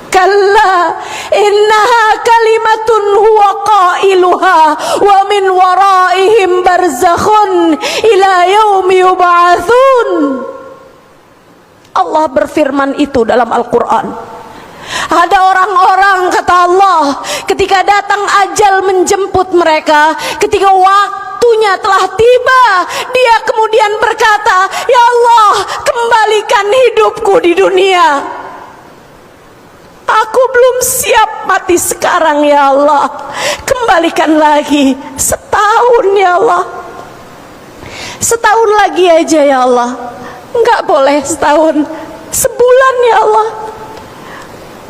Kalla innaha kalimatun huwa qailuha wa min waraihim barzakhun ila yaumi yub'atsun. Allah berfirman itu dalam Al-Quran. Ada orang-orang, kata Allah, ketika datang ajal menjemput mereka, ketika waktunya telah tiba, dia kemudian berkata, "Ya Allah, kembalikan hidupku di dunia. Aku belum siap mati sekarang, ya Allah. Kembalikan lagi setahun, ya Allah. Setahun lagi aja, ya Allah. Enggak boleh setahun, sebulan, ya Allah.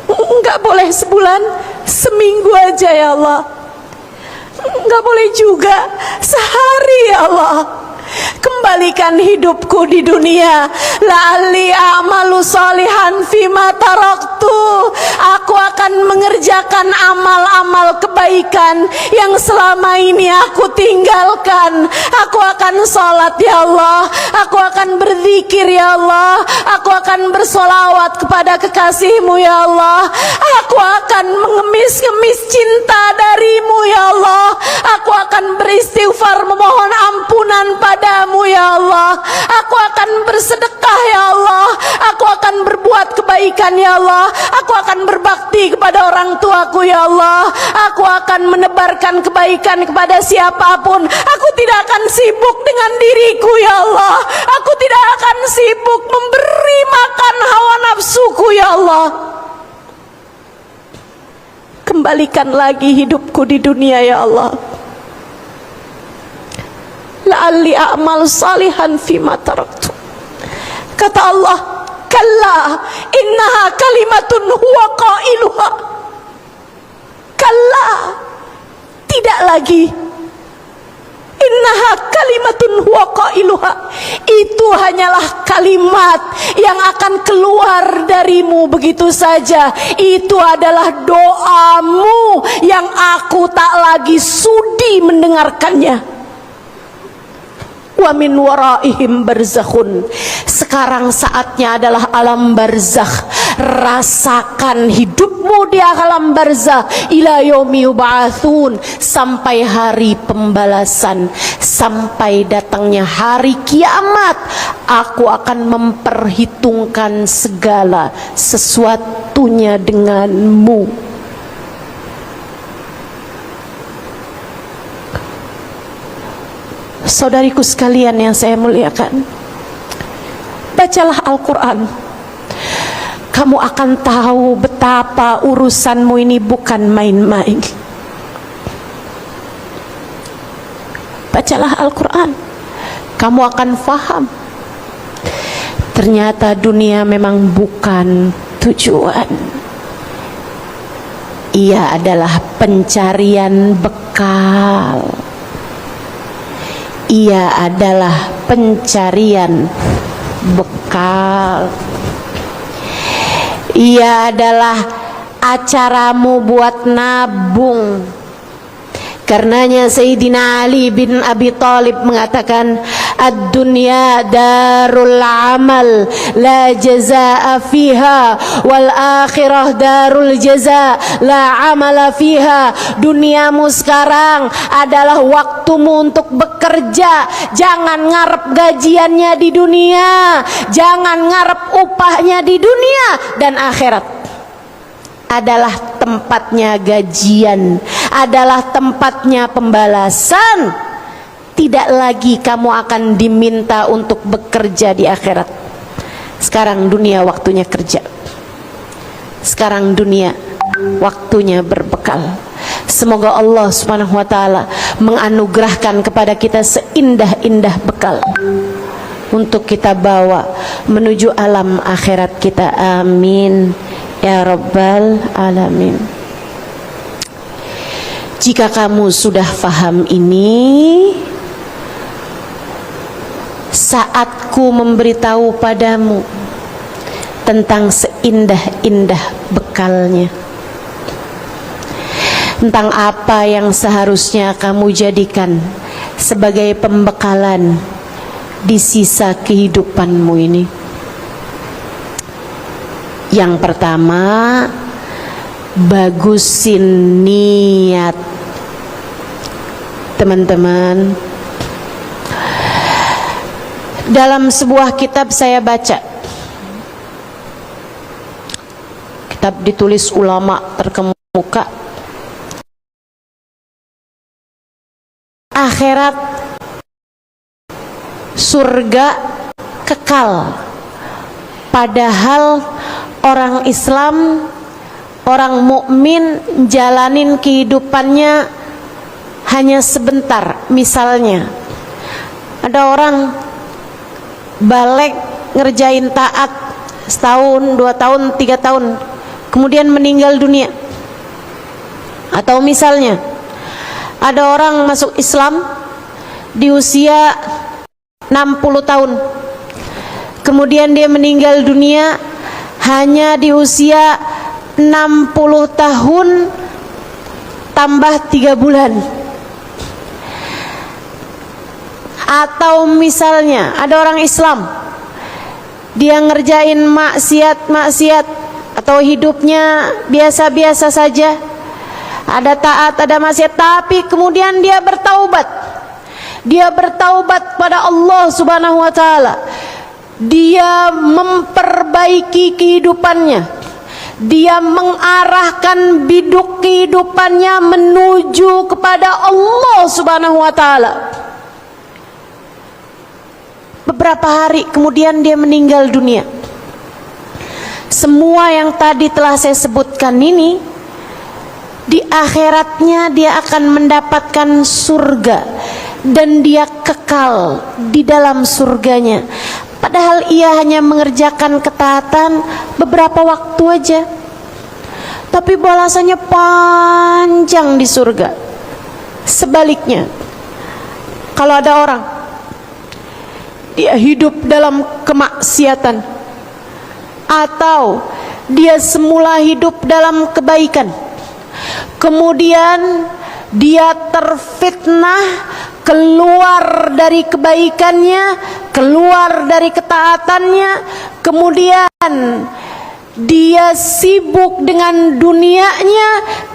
Enggak boleh sebulan, seminggu aja, ya Allah. Enggak boleh juga sehari, ya Allah. Kembalikan hidupku di dunia, la'alli a'malu sholihan fima taraktu. Aku akan mengerjakan amal-amal kebaikan yang selama ini aku tinggalkan. Aku akan sholat, ya Allah. Aku akan berzikir, ya Allah. Aku akan bersolawat kepada kekasihmu, ya Allah. Aku akan mengemis-ngemis cinta darimu, ya Allah. Aku akan beristighfar memohon ampunan padamu, ya Allah. Aku akan bersedekah, ya Allah. Aku akan berbuat kebaikan, ya Allah. Aku akan berbakti kepada orang tuaku, ya Allah. Aku akan menebarkan kebaikan kepada siapapun. Aku tidak akan sibuk dengan diriku, ya Allah. Aku tidak akan sibuk memberi makan hawa nafsuku, ya Allah. Kembalikan lagi hidupku di dunia, ya Allah. La'alli a'mal salihan fima taraktu. Kata Allah, kalla innaha kalimatun huwa qailuha. Kalla, tidak lagi. Innaha kalimatun huwa qailuha. Itu hanyalah kalimat yang akan keluar darimu begitu saja. Itu adalah doamu yang aku tak lagi sudi mendengarkannya. Wa min waraihim barzakhun. Sekarang saatnya adalah alam barzakh. Rasakan hidupmu di alam barzakh ila yaumi yub'atsun, sampai hari pembalasan, sampai datangnya hari kiamat. Aku akan memperhitungkan segala sesuatunya denganmu. Saudariku sekalian yang saya muliakan, bacalah Al-Quran. Kamu akan tahu betapa urusanmu ini bukan main-main. Bacalah Al-Quran, kamu akan faham. Ternyata dunia memang bukan tujuan. Ia adalah pencarian bekal. Ia adalah pencarian bekal. Ia adalah acaramu buat nabung. Karenanya Sayyidina Ali bin Abi Thalib mengatakan, ad-dunya darul amal la jazaa fiha wal akhirah darul jaza la amala fiha. Duniamu sekarang adalah waktumu untuk bekerja. Jangan ngarep gajiannya di dunia, jangan ngarep upahnya di dunia. Dan akhirat adalah tempatnya gajian, adalah tempatnya pembalasan. Tidak lagi kamu akan diminta untuk bekerja di akhirat. Sekarang dunia waktunya kerja. Sekarang dunia waktunya berbekal. Semoga Allah Subhanahu wa taala menganugerahkan kepada kita seindah-indah bekal untuk kita bawa menuju alam akhirat kita. Amin ya rabbal alamin. Jika kamu sudah faham ini, saatku memberitahu padamu tentang seindah-indah bekalnya, tentang apa yang seharusnya kamu jadikan sebagai pembekalan di sisa kehidupanmu ini. Yang pertama, bagusin niat. Teman-teman, dalam sebuah kitab saya baca kitab ditulis ulama terkemuka. Akhirat, surga kekal. Padahal orang Islam, orang mukmin jalanin kehidupannya hanya sebentar. Misalnya ada orang balik ngerjain taat setahun, 2 tahun, 3 tahun, kemudian meninggal dunia. Atau misalnya ada orang masuk Islam di usia 60 tahun, kemudian dia meninggal dunia hanya di usia 60 tahun tambah 3 bulan. Atau misalnya ada orang Islam, dia ngerjain maksiat atau hidupnya biasa-biasa saja, ada taat, ada maksiat, tapi kemudian dia bertaubat. Dia bertaubat pada Allah Subhanahu wa taala. Dia memperbaiki kehidupannya. Dia mengarahkan biduk kehidupannya menuju kepada Allah Subhanahu wa taala. Beberapa hari kemudian dia meninggal dunia. Semua yang tadi telah saya sebutkan ini, di akhiratnya dia akan mendapatkan surga dan dia kekal di dalam surganya. Padahal ia hanya mengerjakan ketaatan beberapa waktu aja, tapi balasannya panjang di surga. Sebaliknya, kalau ada orang dia hidup dalam kemaksiatan, atau dia semula hidup dalam kebaikan, kemudian dia terfitnah, keluar dari kebaikannya, keluar dari ketaatannya, kemudian dia sibuk dengan dunianya,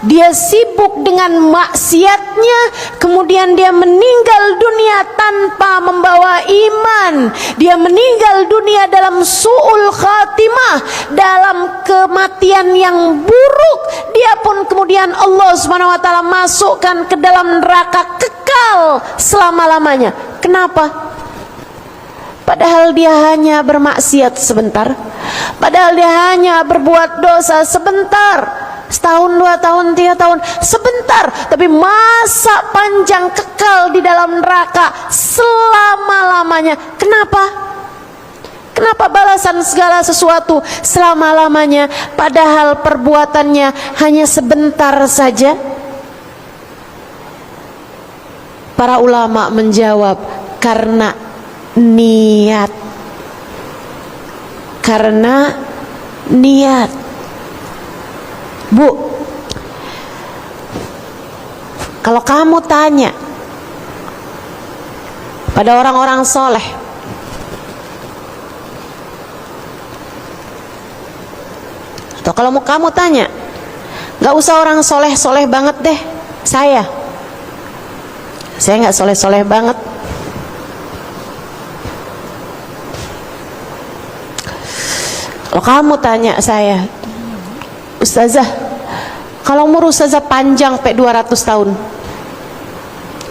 dia sibuk dengan maksiatnya, kemudian dia meninggal dunia tanpa membawa iman, dia meninggal dunia dalam su'ul khatimah, dalam kematian yang buruk. Dia pun kemudian Allah Subhanahu wa taala masukkan ke dalam neraka kekal selama-lamanya. Kenapa? Padahal dia hanya bermaksiat sebentar, padahal dia hanya berbuat dosa sebentar, setahun, 2 tahun, 3 tahun, sebentar, tapi masa panjang kekal di dalam neraka selama-lamanya. Kenapa? Kenapa balasan segala sesuatu selama-lamanya, padahal perbuatannya hanya sebentar saja? Para ulama menjawab, karena niat. Karena niat. Bu, kalau kamu tanya pada orang-orang soleh, atau kalau mau kamu tanya, gak usah orang soleh-soleh banget deh, saya gak soleh-soleh banget. Kalau kamu tanya saya, Ustazah, kalau umur Ustazah panjang sampai 200 tahun,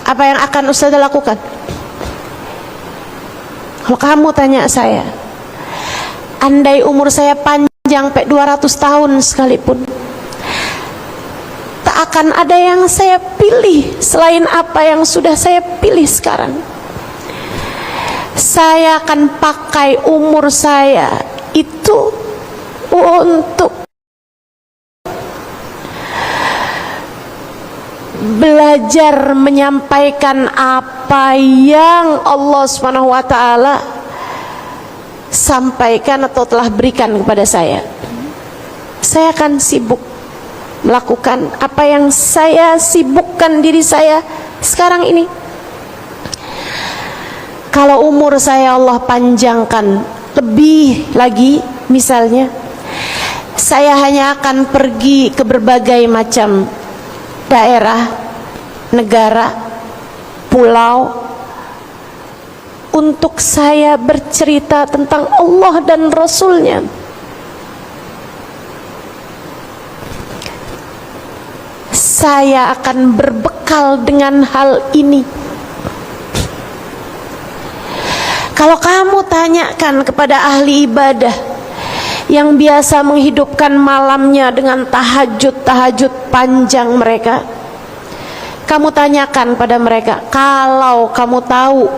apa yang akan Ustazah lakukan? Kalau kamu tanya saya, andai umur saya panjang sampai 200 tahun sekalipun, tak akan ada yang saya pilih selain apa yang sudah saya pilih sekarang. Saya akan pakai umur saya itu untuk belajar menyampaikan apa yang Allah Subhanahu wa taala sampaikan atau telah berikan kepada saya. Saya akan sibuk melakukan apa yang saya sibukkan diri saya sekarang ini. Kalau umur saya Allah panjangkan lebih lagi, misalnya saya hanya akan pergi ke berbagai macam daerah, negara, pulau, untuk saya bercerita tentang Allah dan Rasulnya. saya akan berbekal dengan hal ini. Kalau kamu tanyakan kepada ahli ibadah yang biasa menghidupkan malamnya dengan tahajud panjang mereka, kamu tanyakan pada mereka, kalau kamu tahu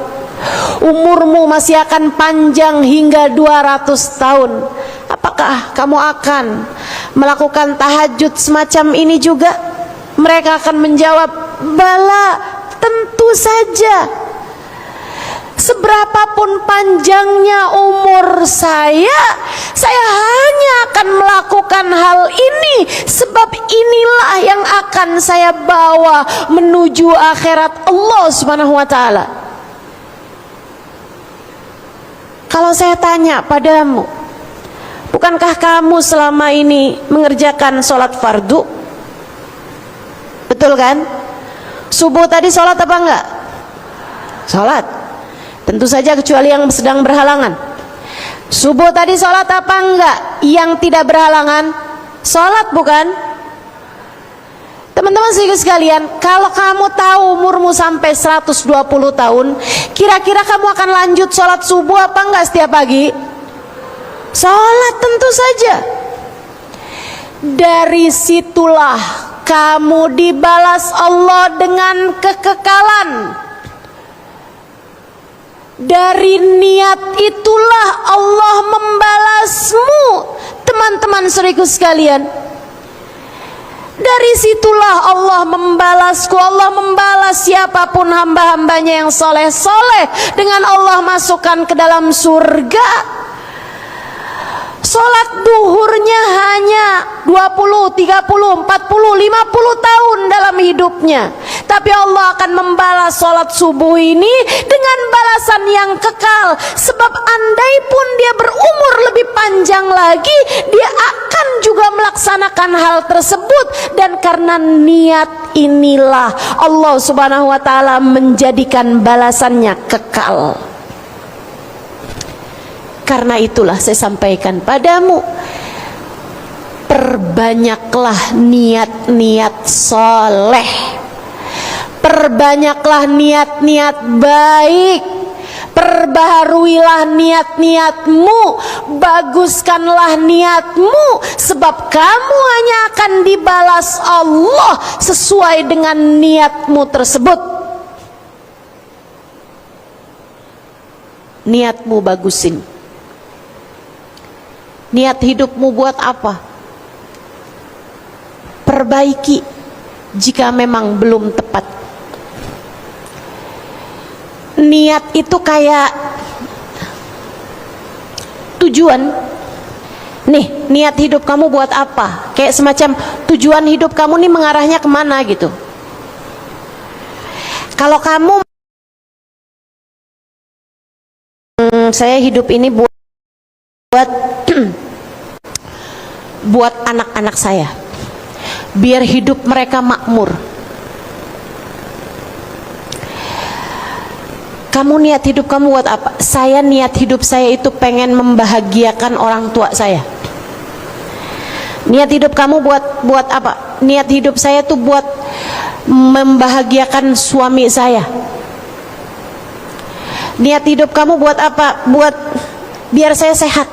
umurmu masih akan panjang hingga 200 tahun, apakah kamu akan melakukan tahajud semacam ini juga? Mereka akan menjawab, bala, tentu saja. Seberapapun panjangnya umur saya hanya akan melakukan hal ini, sebab inilah yang akan saya bawa menuju akhirat Allah Subhanahu wa ta'ala. Kalau saya tanya padamu, bukankah kamu selama ini mengerjakan sholat fardu? Betul kan? Subuh tadi sholat apa enggak? Sholat. Tentu saja kecuali yang sedang berhalangan. Subuh tadi sholat apa enggak? Yang tidak berhalangan sholat, bukan? Teman-teman sekalian, kalau kamu tahu umurmu sampai 120 tahun, kira-kira kamu akan lanjut sholat subuh apa enggak setiap pagi? Sholat, tentu saja. Dari situlah kamu dibalas Allah dengan kekekalan. Dari niat itulah Allah membalasmu, teman-teman saudaraku sekalian. Dari situlah Allah membalasku. Allah membalas siapapun hamba-hambanya yang soleh-soleh dengan Allah masukkan ke dalam surga. Sholat duhurnya hanya 20, 30, 40, 50 tahun dalam hidupnya, tapi Allah akan membalas sholat subuh ini dengan balasan yang kekal. Sebab andai pun dia berumur lebih panjang lagi, dia akan juga melaksanakan hal tersebut. Dan karena niat inilah Allah Subhanahu wa ta'ala menjadikan balasannya kekal. Karena itulah saya sampaikan padamu, perbanyaklah niat-niat soleh, perbanyaklah niat-niat baik, perbaharuilah niat-niatmu, baguskanlah niatmu, sebab kamu hanya akan dibalas Allah sesuai dengan niatmu tersebut. Niatmu bagusin. Niat hidupmu buat apa? Perbaiki jika memang belum tepat. Niat itu kayak tujuan. Nih, niat hidup kamu buat apa? Kayak semacam tujuan hidup kamu nih mengarahnya kemana gitu. Kalau kamu, saya hidup ini buat buat anak-anak saya, biar hidup mereka makmur. Kamu niat hidup kamu buat apa? Saya niat hidup saya itu pengen membahagiakan orang tua saya. Niat hidup kamu buat apa? Niat hidup saya tuh buat membahagiakan suami saya. Niat hidup kamu buat apa? Buat biar saya sehat.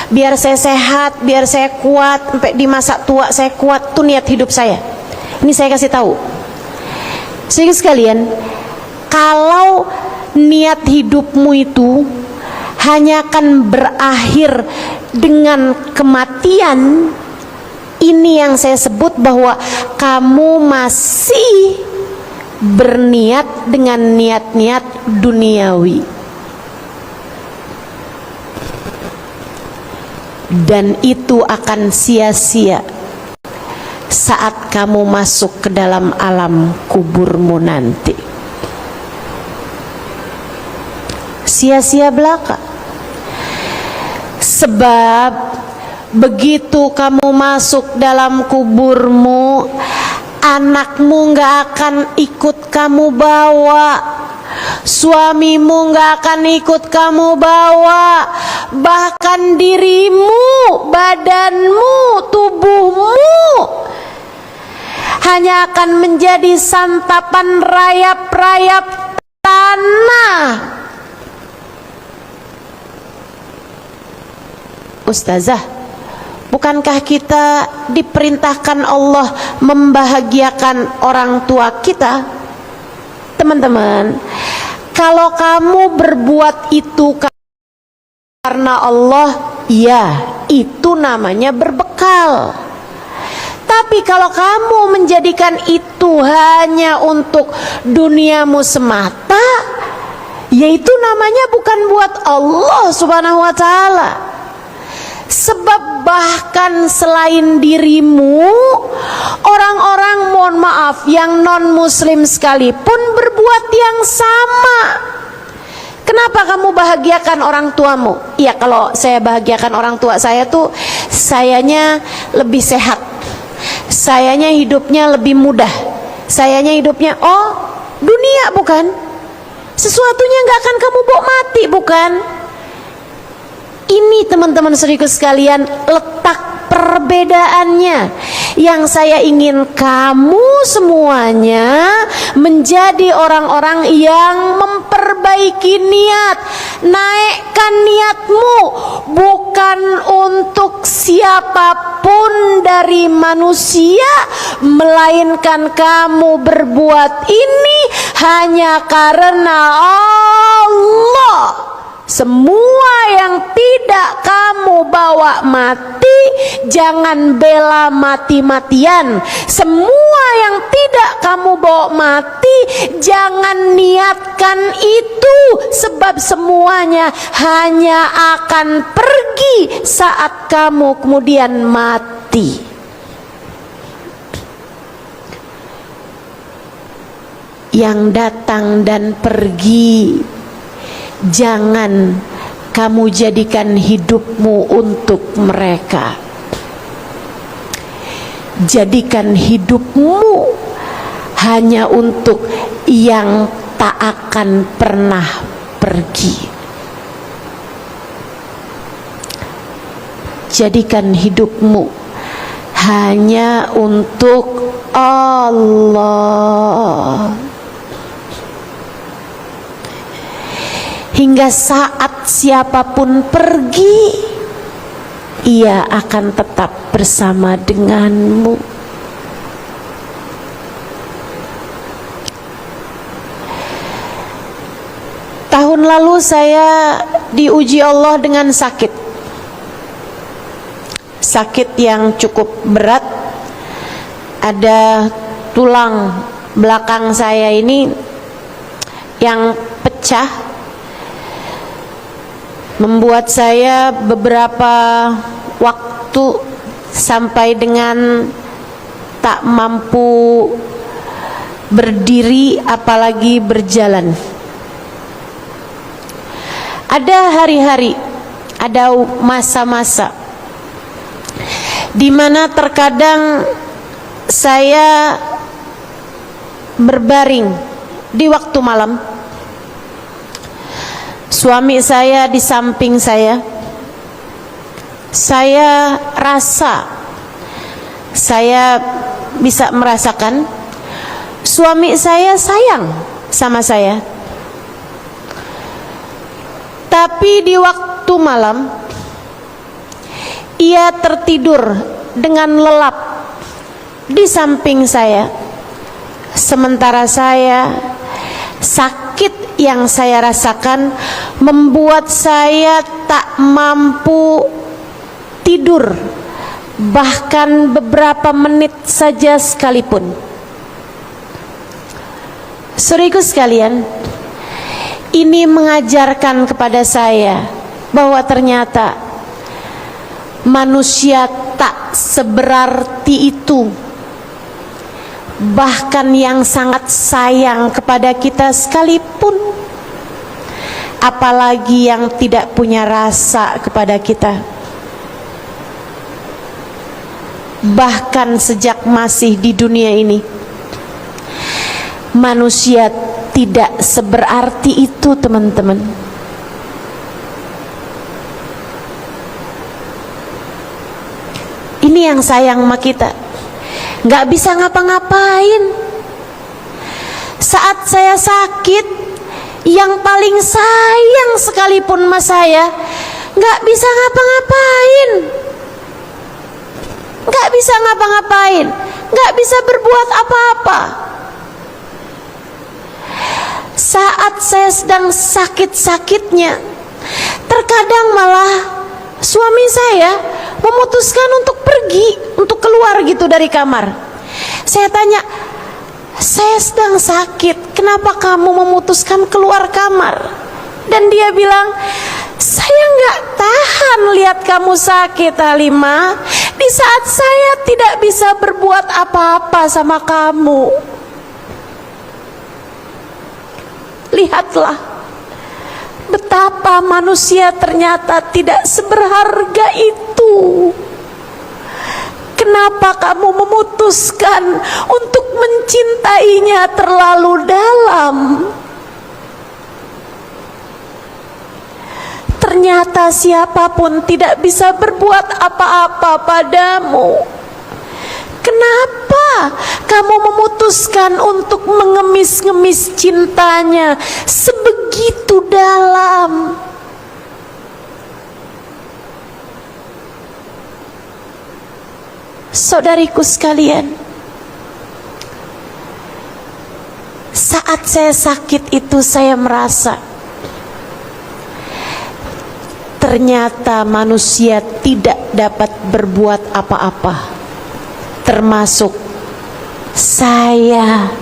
Biar saya sehat, biar saya kuat sampai di masa tua saya kuat. Itu niat hidup saya. Ini saya kasih tahu. Saudara sekalian, kalau niat hidupmu itu hanya akan berakhir dengan kematian, ini yang saya sebut bahwa kamu masih berniat dengan niat-niat duniawi. Dan itu akan sia-sia saat kamu masuk ke dalam alam kuburmu nanti. Sia-sia belaka. Sebab begitu kamu masuk dalam kuburmu, anakmu gak akan ikut kamu bawa, suamimu gak akan ikut kamu bawa, bahkan dirimu, badanmu, tubuhmu hanya akan menjadi santapan rayap-rayap tanah. Ustazah, bukankah kita diperintahkan Allah membahagiakan orang tua kita? Teman-teman, kalau kamu berbuat itu karena Allah, ya, itu namanya berbekal. Tapi kalau kamu menjadikan itu hanya untuk duniamu semata, yaitu namanya bukan buat Allah Subhanahu wa ta'ala. Sebab bahkan selain dirimu, orang-orang, mohon maaf, yang non muslim sekalipun berbuat yang sama. Kenapa kamu bahagiakan orang tuamu? Ya, kalau saya bahagiakan orang tua saya tuh, sayanya lebih sehat, sayanya hidupnya lebih mudah, sayanya hidupnya, oh, dunia bukan? Sesuatunya nggak akan kamu bawa mati, bukan? Ini teman-teman saudaraku sekalian, letak perbedaannya. Yang saya ingin kamu semuanya menjadi orang-orang yang memperbaiki niat. Naikkan niatmu, bukan untuk siapapun dari manusia, melainkan kamu berbuat ini hanya karena Allah. Semua yang tidak kamu bawa mati, jangan bela mati-matian. Semua yang tidak kamu bawa mati, jangan niatkan itu. Sebab semuanya hanya akan pergi saat kamu kemudian mati. Yang datang dan pergi, jangan kamu jadikan hidupmu untuk mereka. Jadikan hidupmu hanya untuk yang tak akan pernah pergi. Jadikan hidupmu hanya untuk Allah. Hingga saat siapapun pergi, ia akan tetap bersama denganmu. Tahun lalu saya diuji Allah dengan sakit. Sakit yang cukup berat. Ada tulang belakang saya ini yang pecah, membuat saya beberapa waktu sampai dengan tak mampu berdiri apalagi berjalan. Ada hari-hari, ada masa-masa di mana terkadang saya berbaring di waktu malam. Suami saya di samping saya rasa, saya bisa merasakan suami saya sayang sama saya. Tapi di waktu malam ia tertidur dengan lelap di samping saya, sementara saya sakit yang saya rasakan membuat saya tak mampu tidur bahkan beberapa menit saja sekalipun. Saudaraku sekalian, ini mengajarkan kepada saya bahwa ternyata manusia tak seberarti itu. Bahkan yang sangat sayang kepada kita sekalipun, apalagi yang tidak punya rasa kepada kita. Bahkan sejak masih di dunia ini, manusia tidak seberarti itu, teman-teman. Ini yang sayang sama kita. nggak bisa ngapa-ngapain. Saat saya sakit, yang paling sayang sekalipun mas saya nggak bisa ngapa-ngapain, nggak bisa ngapa-ngapain, nggak bisa berbuat apa-apa. Saat saya sedang sakit-sakitnya, terkadang malah suami saya memutuskan untuk pergi, untuk keluar gitu dari kamar. Saya tanya, saya sedang sakit, kenapa kamu memutuskan keluar kamar? Dan dia bilang, saya nggak tahan lihat kamu sakit Halimah, di saat saya tidak bisa berbuat apa-apa sama kamu. Lihatlah betapa manusia ternyata tidak seberharga itu. Kenapa kamu memutuskan untuk mencintainya terlalu dalam? Ternyata siapapun tidak bisa berbuat apa-apa padamu. Kenapa kamu memutuskan untuk mengemis-ngemis cintanya sebegitu dalam? Saudariku sekalian, saat saya sakit itu saya merasa ternyata manusia tidak dapat berbuat apa-apa, termasuk saya.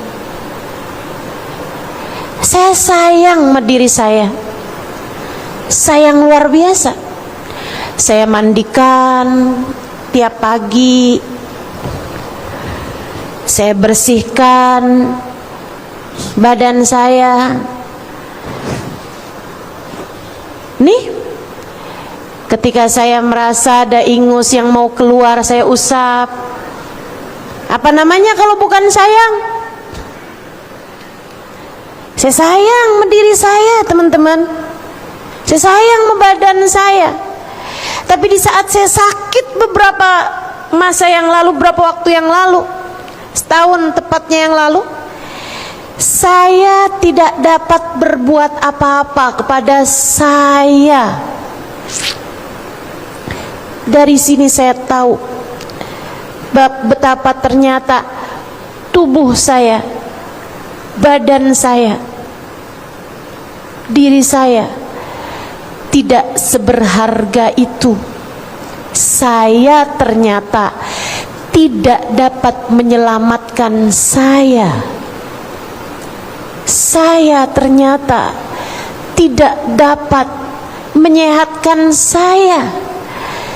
Saya sayang sama diri saya, sayang luar biasa. Saya mandikan tiap pagi, saya bersihkan badan saya. Nih, ketika saya merasa ada ingus yang mau keluar, saya usap. Apa namanya kalau bukan sayang? Saya sayang sama diri saya, teman-teman. Saya sayang sama badan saya. Tapi di saat saya sakit beberapa masa yang lalu, beberapa waktu yang lalu, setahun tepatnya yang lalu, saya tidak dapat berbuat apa-apa kepada saya. Dari sini saya tahu betapa ternyata tubuh saya, badan saya, diri saya tidak seberharga itu. Saya ternyata tidak dapat menyelamatkan saya. Saya ternyata tidak dapat menyehatkan saya.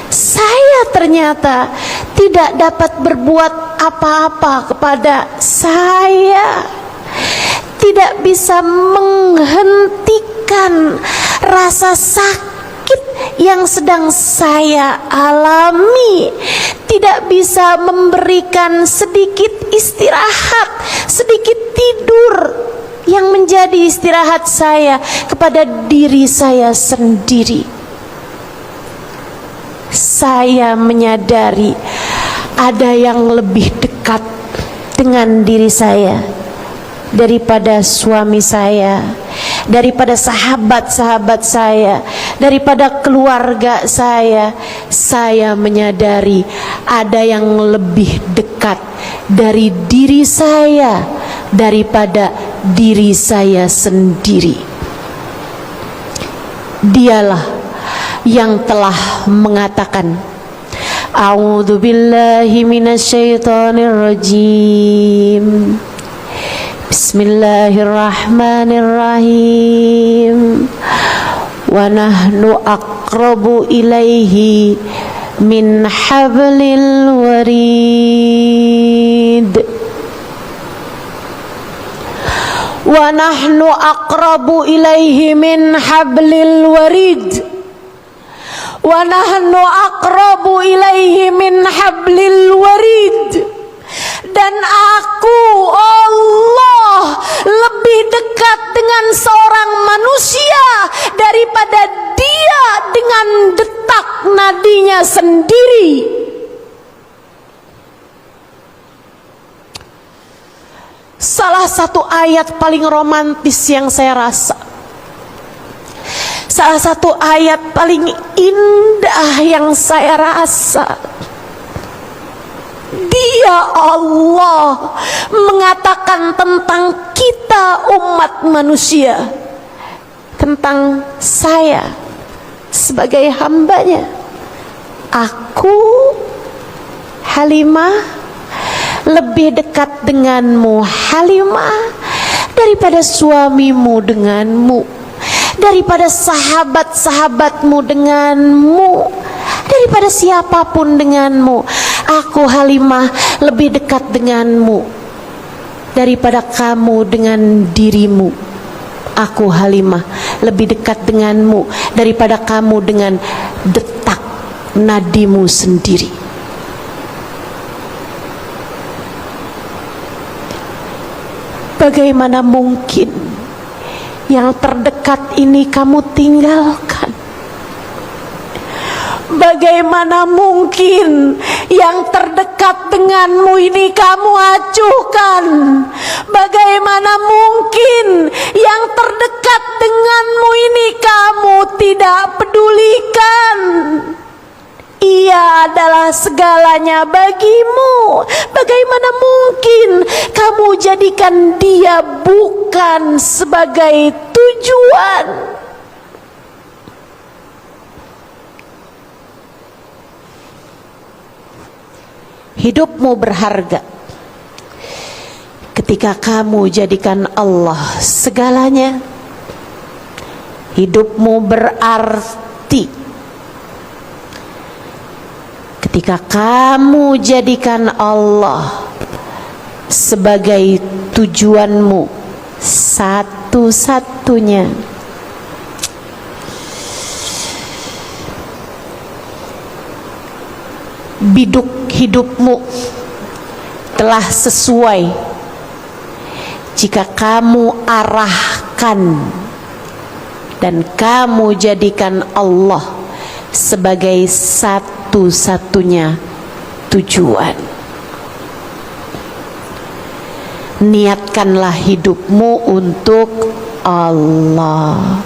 Saya ternyata tidak dapat berbuat apa-apa kepada saya. Tidak bisa menghentikan rasa sakit yang sedang saya alami. Tidak bisa memberikan sedikit istirahat, sedikit tidur yang menjadi istirahat saya kepada diri saya sendiri. Saya menyadari ada yang lebih dekat dengan diri saya daripada suami saya, daripada sahabat-sahabat saya, daripada keluarga saya. Saya menyadari ada yang lebih dekat dari diri saya daripada diri saya sendiri. Dialah yang telah mengatakan, A'udzu billahi minasyaitonir rajim. Bismillahirrahmanirrahim. Wa nahnu aqrabu ilaihi min hablil warid. Wa nahnu aqrabu ilaihi min hablil warid. Wa nahnu aqrabu ilaihi min hablil warid. Dan aku, Allah, lebih dekat dengan seorang manusia daripada dia dengan detak nadinya sendiri. salah satu ayat paling romantis yang saya rasa, salah satu ayat paling indah yang saya rasa, Dia Allah mengatakan tentang kita umat manusia, tentang saya sebagai hambanya. Aku Halimah lebih dekat denganmu Halimah daripada suamimu denganmu, daripada sahabat-sahabatmu denganmu, daripada siapapun denganmu. Aku Halimah lebih dekat denganmu daripada kamu dengan dirimu. Aku Halimah lebih dekat denganmu daripada kamu dengan detak nadimu sendiri. Bagaimana mungkin yang terdekat ini kamu tinggalkan? Bagaimana mungkin yang terdekat denganmu ini kamu acuhkan? Bagaimana mungkin yang terdekat denganmu ini kamu tidak pedulikan? Ia adalah segalanya bagimu. Bagaimana mungkin kamu jadikan dia bukan sebagai tujuan? Hidupmu berharga ketika kamu jadikan Allah segalanya. Hidupmu berarti ketika kamu jadikan Allah sebagai tujuanmu satu-satunya. Biduk hidupmu telah sesuai jika kamu arahkan dan kamu jadikan Allah sebagai satu-satunya tujuan. Niatkanlah hidupmu untuk Allah.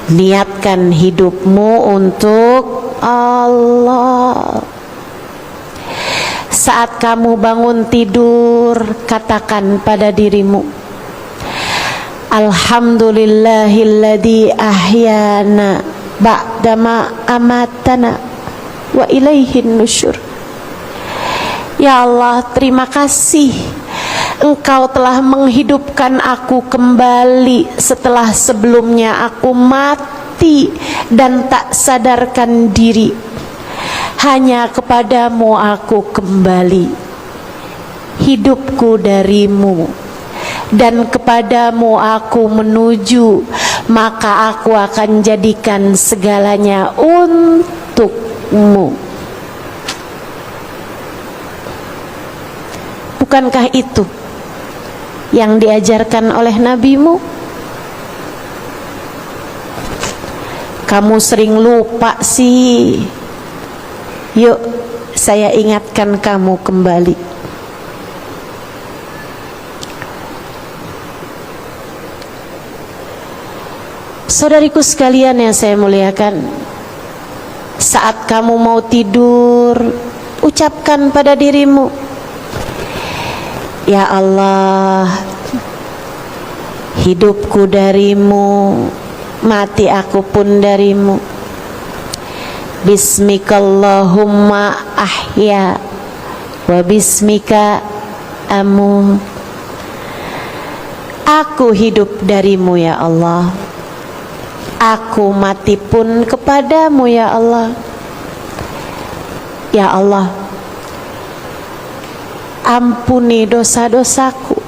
Niatkan hidupmu untuk Allah. Saat kamu bangun tidur, katakan pada dirimu, Alhamdulillahilladzi ahyana ba'dama amatana wa ilaihin nusyur. Ya Allah, terima kasih Engkau telah menghidupkan aku kembali setelah sebelumnya aku mati dan tak sadarkan diri. Hanya kepadamu aku kembali. Hidupku darimu dan kepadamu aku menuju, maka aku akan jadikan segalanya untukmu. Bukankah itu yang diajarkan oleh nabimu? Kamu sering lupa sih. Yuk, saya ingatkan kamu kembali. Saudariku sekalian yang saya muliakan, saat kamu mau tidur, ucapkan pada dirimu, Ya Allah, hidupku darimu, mati aku pun darimu. Bismikallahumma ahya wa bismika amut. Aku hidup darimu ya Allah, aku mati pun kepadamu ya Allah. Ya Allah, ampuni dosa-dosaku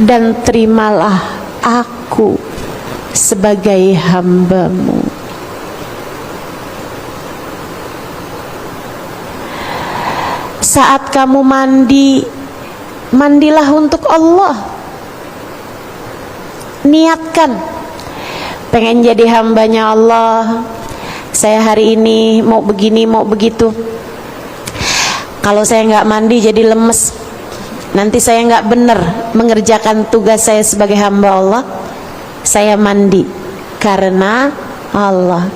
dan terimalah aku sebagai hamba-Mu. Saat kamu mandi, mandilah untuk Allah. Niatkan, pengen jadi hambanya Allah. Saya hari ini mau begini, mau begitu. Kalau saya nggak mandi jadi lemes, nanti saya nggak benar mengerjakan tugas saya sebagai hamba Allah, saya mandi karena Allah.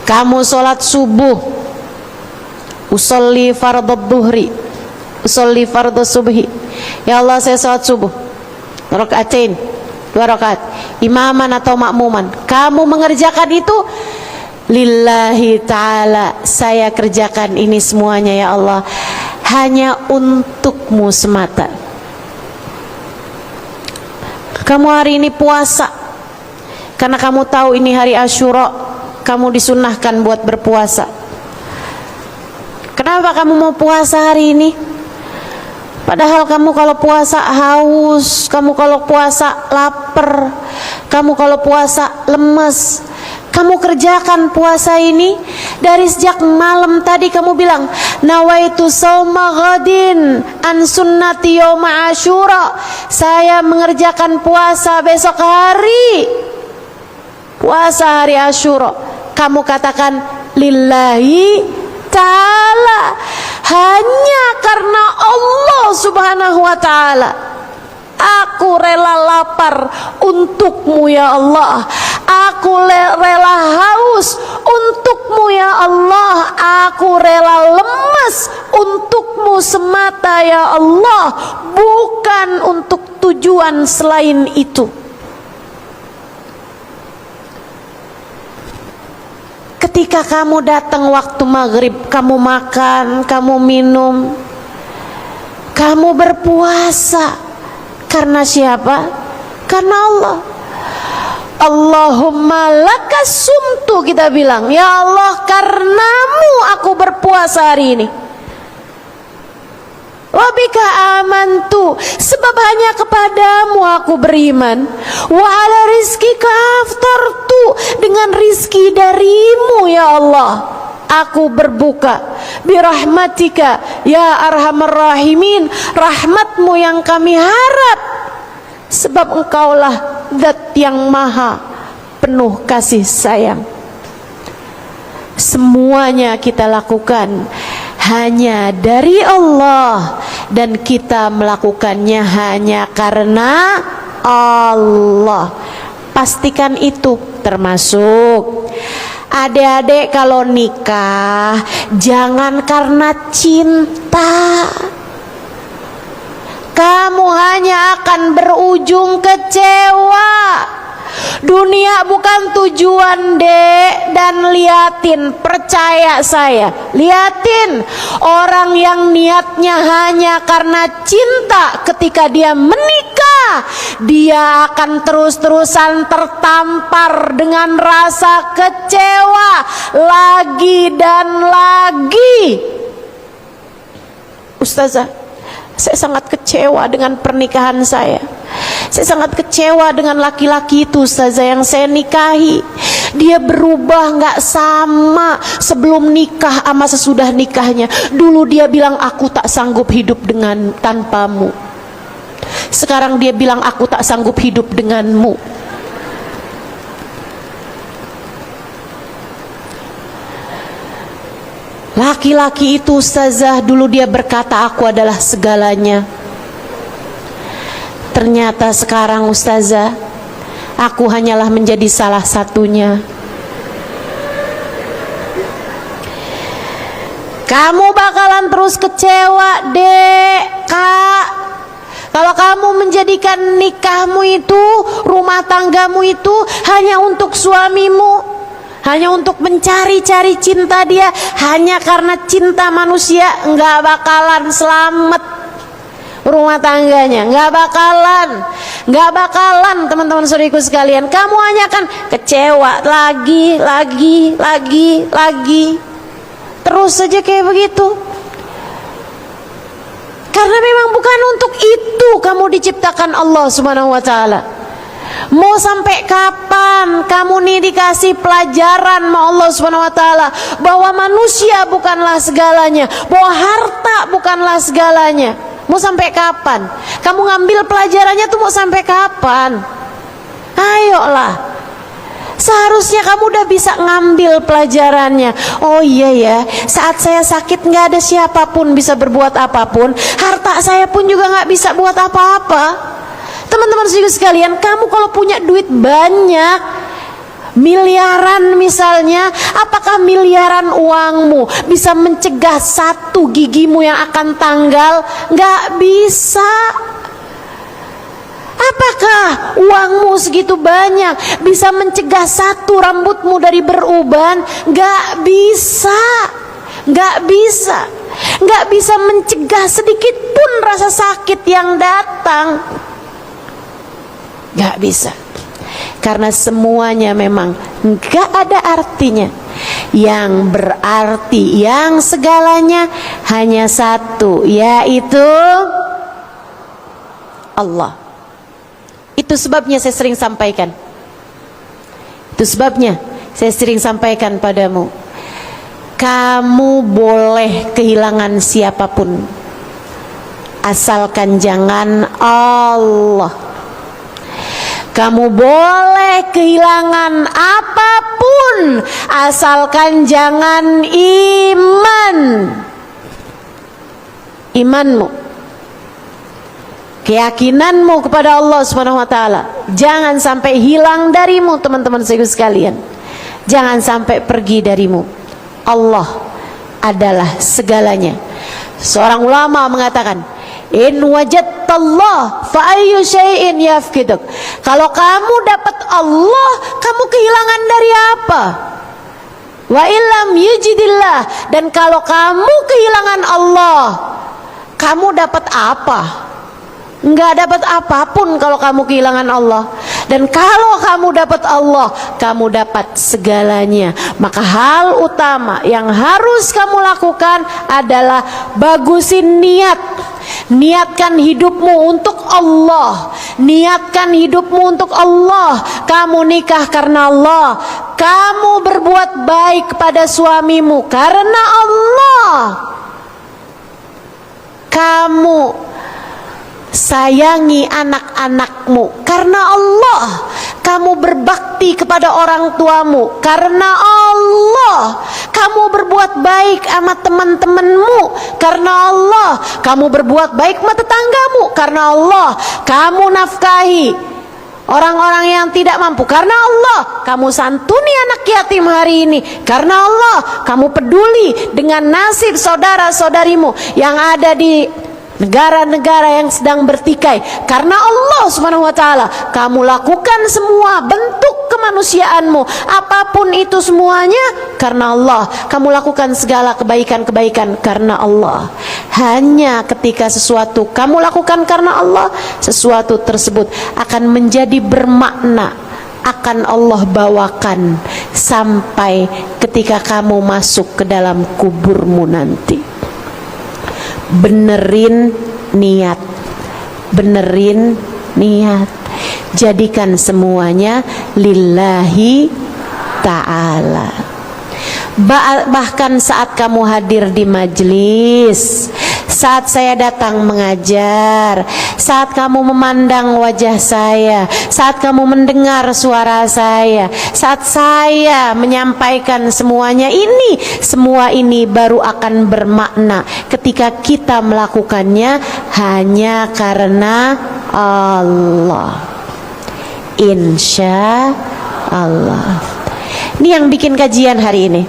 Kamu sholat subuh, usolli fardhu dhuhri, usolli fardhu subhi, ya Allah saya sholat subuh rakaatain, 2 rakaat, imaman atau makmuman, kamu mengerjakan itu lillahi ta'ala, saya kerjakan ini semuanya ya Allah hanya untukmu semata. Kamu hari ini puasa karena kamu tahu ini hari Asyura, kamu disunnahkan buat berpuasa. Kenapa kamu mau puasa hari ini? Padahal kamu kalau puasa haus, kamu kalau puasa lapar, kamu kalau puasa lemes. Kamu kerjakan puasa ini dari sejak malam tadi, kamu bilang nawaitu shauma ghadin an sunnati yauma asyura, saya mengerjakan puasa besok hari, puasa hari Asyura. Kamu katakan lillahi ta'ala, hanya karena Allah subhanahu wa ta'ala. Aku rela lapar untukmu ya Allah, aku rela haus untukmu ya Allah, aku rela lemas untukmu semata ya Allah, bukan untuk tujuan selain itu. Ketika kamu datang waktu maghrib, kamu makan, kamu minum, kamu berpuasa karena siapa? Karena Allah. Allahumma lakas sumtu, kita bilang ya Allah karenamu aku berpuasa hari ini. Wabika amantu, sebab hanya kepadamu aku beriman. Wa ala rizkika aftartu, dengan rizki darimu ya Allah aku berbuka. Birahmatika ya arhamar rahimin, rahmatmu yang kami harap, sebab engkaulah zat yang maha penuh kasih sayang. Semuanya kita lakukan hanya dari Allah, dan kita melakukannya hanya karena Allah. Pastikan itu. Termasuk adik-adik kalau nikah jangan karena cinta, kamu hanya akan berujung kecewa. Dunia bukan tujuan, Dek. Dan liatin, percaya saya, liatin orang yang niatnya hanya karena cinta, ketika dia menikah dia akan terus-terusan tertampar dengan rasa kecewa lagi dan lagi. Ustazah, saya sangat kecewa dengan pernikahan saya. Saya sangat kecewa dengan laki-laki itu, Ustazah, yang saya nikahi. Dia berubah gak sama sebelum nikah sama sesudah nikahnya. Dulu dia bilang aku tak sanggup hidup dengan tanpamu. Sekarang dia bilang aku tak sanggup hidup denganmu. Laki-laki itu, Ustazah, dulu dia berkata aku adalah segalanya. Ternyata sekarang, Ustazah, aku hanyalah menjadi salah satunya. Kamu bakalan terus kecewa, Dek, Kak, kalau kamu menjadikan nikahmu itu, rumah tanggamu itu hanya untuk suamimu, hanya untuk mencari-cari cinta dia, hanya karena cinta manusia, nggak bakalan selamat rumah tangganya, nggak bakalan teman-teman saudariku sekalian. Kamu hanya akan kecewa lagi, terus saja kayak begitu. Karena memang bukan untuk itu kamu diciptakan Allah Subhanahu wa ta'ala. Mau sampai kapan kamu nih dikasih pelajaran sama Allah Subhanahu wa ta'ala bahwa manusia bukanlah segalanya, bahwa harta bukanlah segalanya? Mau sampai kapan? Kamu ngambil pelajarannya tuh mau sampai kapan? Ayolah. Seharusnya kamu udah bisa ngambil pelajarannya. Oh iya ya, saat saya sakit nggak ada siapapun bisa berbuat apapun. Harta saya pun juga nggak bisa buat apa-apa. Teman-teman sekalian, kamu kalau punya duit banyak, miliaran misalnya, apakah miliaran uangmu bisa mencegah satu gigimu yang akan tanggal? Nggak bisa. Apakah uangmu segitu banyak bisa mencegah satu rambutmu dari beruban? Nggak bisa. Nggak bisa. Nggak bisa mencegah sedikit pun rasa sakit yang datang. Nggak bisa. Karena semuanya memang nggak ada artinya. Yang berarti, yang segalanya hanya satu, yaitu Allah. Itu sebabnya saya sering sampaikan. Itu sebabnya saya sering sampaikan padamu. Kamu boleh kehilangan siapapun, asalkan jangan Allah. Kamu boleh kehilangan apapun, asalkan jangan iman. Imanmu, keyakinanmu kepada Allah Subhanahu wa taala jangan sampai hilang darimu, teman-teman sekalian. Jangan sampai pergi darimu. Allah adalah segalanya. Seorang ulama mengatakan, in wajadtallah fa ayyu syai'in yafkiduk. Kalau kamu dapat Allah, kamu kehilangan dari apa? Wa illam yujidillah. Dan kalau kamu kehilangan Allah, kamu dapat apa? Enggak dapat apapun kalau kamu kehilangan Allah. Dan kalau kamu dapat Allah, kamu dapat segalanya. Maka hal utama yang harus kamu lakukan adalah bagusin niat. Niatkan hidupmu untuk Allah. Niatkan hidupmu untuk Allah. Kamu nikah karena Allah. Kamu berbuat baik kepada suamimu karena Allah. Kamu sayangi anak-anakmu karena Allah. Kamu berbakti kepada orang tuamu karena Allah. Kamu berbuat baik sama teman-temanmu karena Allah. Kamu berbuat baik sama tetanggamu karena Allah. Kamu nafkahi orang-orang yang tidak mampu karena Allah. Kamu santuni anak yatim hari ini karena Allah. Kamu peduli dengan nasib saudara-saudarimu yang ada di negara-negara yang sedang bertikai karena Allah Subhanahu wa taala. Kamu lakukan semua bentuk kemanusiaanmu, apapun itu semuanya karena Allah. Kamu lakukan segala kebaikan-kebaikan karena Allah. Hanya ketika sesuatu kamu lakukan karena Allah, sesuatu tersebut akan menjadi bermakna, akan Allah bawakan sampai ketika kamu masuk ke dalam kuburmu nanti. Benerin niat, benerin niat, jadikan semuanya lillahi ta'ala. Bahkan saat kamu hadir di majelis, saat saya datang mengajar, saat kamu memandang wajah saya, saat kamu mendengar suara saya, saat saya menyampaikan semuanya ini, semua ini baru akan bermakna ketika kita melakukannya hanya karena Allah. Insya Allah. Ini yang bikin kajian hari ini,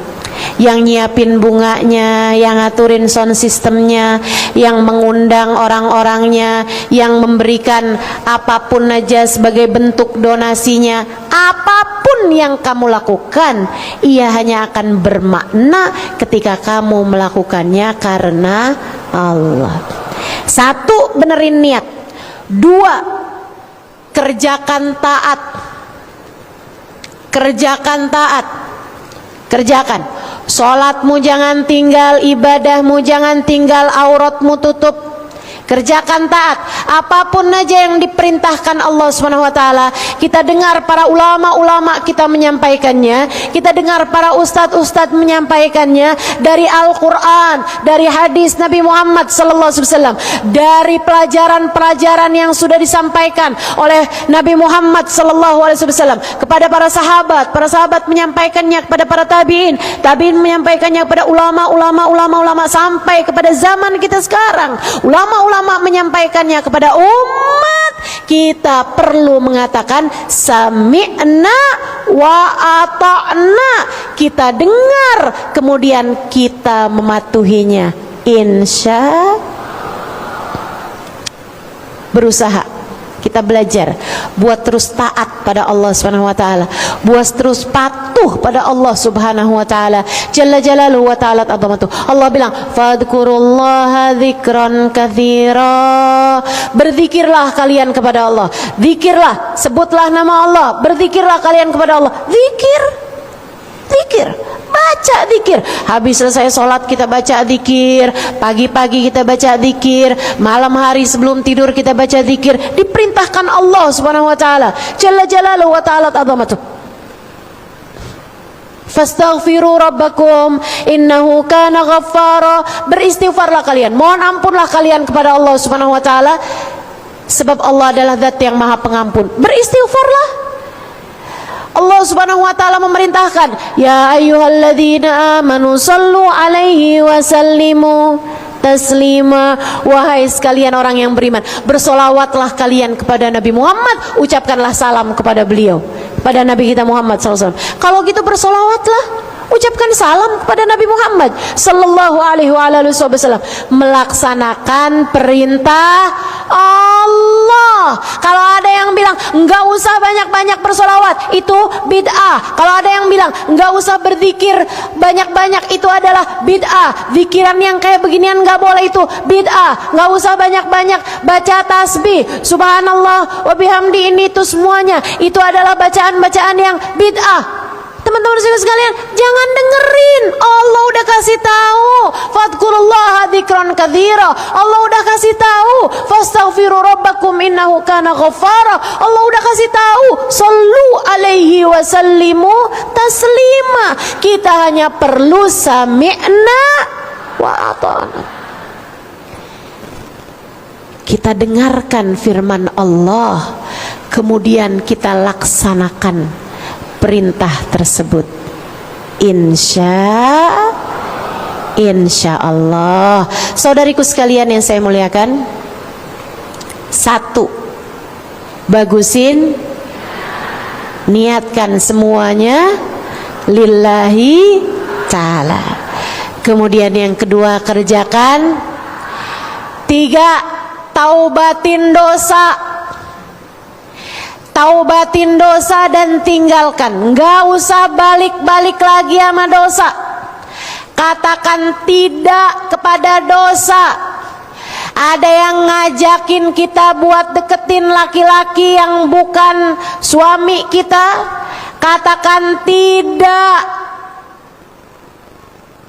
yang nyiapin bunganya, yang ngaturin sound systemnya, yang mengundang orang-orangnya, yang memberikan apapun aja sebagai bentuk donasinya. Apapun yang kamu lakukan, ia hanya akan bermakna ketika kamu melakukannya karena Allah. Satu, benerin niat. Dua, kerjakan taat. Kerjakan taat. Kerjakan. Sholatmu jangan tinggal, ibadahmu jangan tinggal, auratmu tutup. Kerjakan taat, apapun aja yang diperintahkan Allah Subhanahu wa taala. Kita dengar para ulama-ulama kita menyampaikannya, kita dengar para ustadz-ustadz menyampaikannya dari Al-Qur'an, dari hadis Nabi Muhammad sallallahu alaihi wasallam, dari pelajaran-pelajaran yang sudah disampaikan oleh Nabi Muhammad sallallahu alaihi wasallam kepada para sahabat menyampaikannya kepada para tabi'in menyampaikannya kepada ulama sampai kepada zaman kita sekarang. Ulama menyampaikannya kepada umat. Kita perlu mengatakan sami'na wa ata'na. Kita dengar, kemudian kita mematuhinya. Berusaha. Kita belajar buat terus taat pada Allah Subhanahu wa taala, buat terus patuh pada Allah Subhanahu wa taala. Jalla jalaluhu wa ta'ala azamatuh. Allah bilang, "Fadhkurullaha dzikran katsira." Berzikirlah kalian kepada Allah. Zikirlah, sebutlah nama Allah, berzikirlah kalian kepada Allah. Zikir. Baca zikir. Habis selesai sholat kita baca zikir, pagi-pagi kita baca zikir, malam hari sebelum tidur kita baca zikir. Diperintahkan Allah Subhanahu wa taala. Jalla jalaluhu wa ta'ala azamatuh. Fastaghfiru rabbakum innahu kana ghaffara. Beristighfarlah kalian, mohon ampunlah kalian kepada Allah Subhanahu wa taala, sebab Allah adalah zat yang maha pengampun. Beristighfarlah. Allah Subhanahu wa taala memerintahkan, ya ayyuhalladzina amanu sallu alaihi wa sallimu taslima. Wahai sekalian orang yang beriman, bersolawatlah kalian kepada Nabi Muhammad, ucapkanlah salam kepada beliau, kepada Nabi kita Muhammad SAW. Kalau gitu bersolawatlah, ucapkan salam kepada Nabi Muhammad sallallahu alaihi wasallam, melaksanakan perintah Allah. Kalau ada yang bilang enggak usah banyak-banyak bersolawat, itu bid'ah. Kalau ada yang bilang enggak usah berzikir banyak-banyak, itu adalah bid'ah. Zikiran yang kayak beginian enggak boleh, itu bid'ah. Enggak usah banyak-banyak baca tasbih, subhanallah wa bihamdi, ini itu semuanya itu adalah bacaan-bacaan yang bid'ah. Teman-teman sekalian, jangan dengerin. Allah udah kasih tahu, fadhkurullaha dzikran katsira. Allah udah kasih tahu, fastaghfiru rabbakum innahu kana ghaffara. Allah udah kasih tahu, sallu alaihi wa sallimu taslima. Kita hanya perlu sami'na wa ata'na. Kita dengarkan firman Allah, kemudian kita laksanakan perintah tersebut. Insya Allah. Saudariku sekalian yang saya muliakan, satu, bagusin, niatkan semuanya lillahi ta'ala. Kemudian yang kedua, kerjakan. Tiga, taubatin dosa. Taubatin dosa dan tinggalkan. Enggak usah balik-balik lagi sama dosa. Katakan tidak kepada dosa. Ada yang ngajakin kita buat deketin laki-laki yang bukan suami kita, katakan tidak.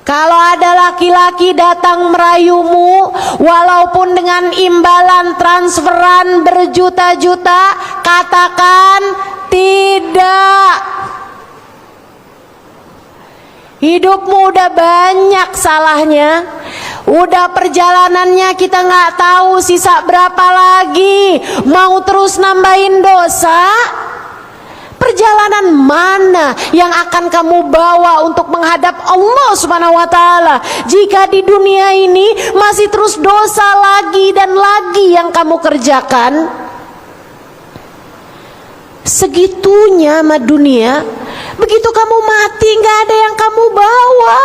Kalau ada laki-laki datang merayumu, walaupun dengan imbalan transferan berjuta-juta, katakan tidak. Hidupmu udah banyak salahnya, udah perjalanannya kita nggak tahu sisa berapa lagi, mau terus nambahin dosa? Perjalanan mana yang akan kamu bawa untuk menghadap Allah Subhanahu wa taala jika di dunia ini masih terus dosa lagi dan lagi yang kamu kerjakan? Segitunya sama dunia. Begitu kamu mati nggak ada yang kamu bawa.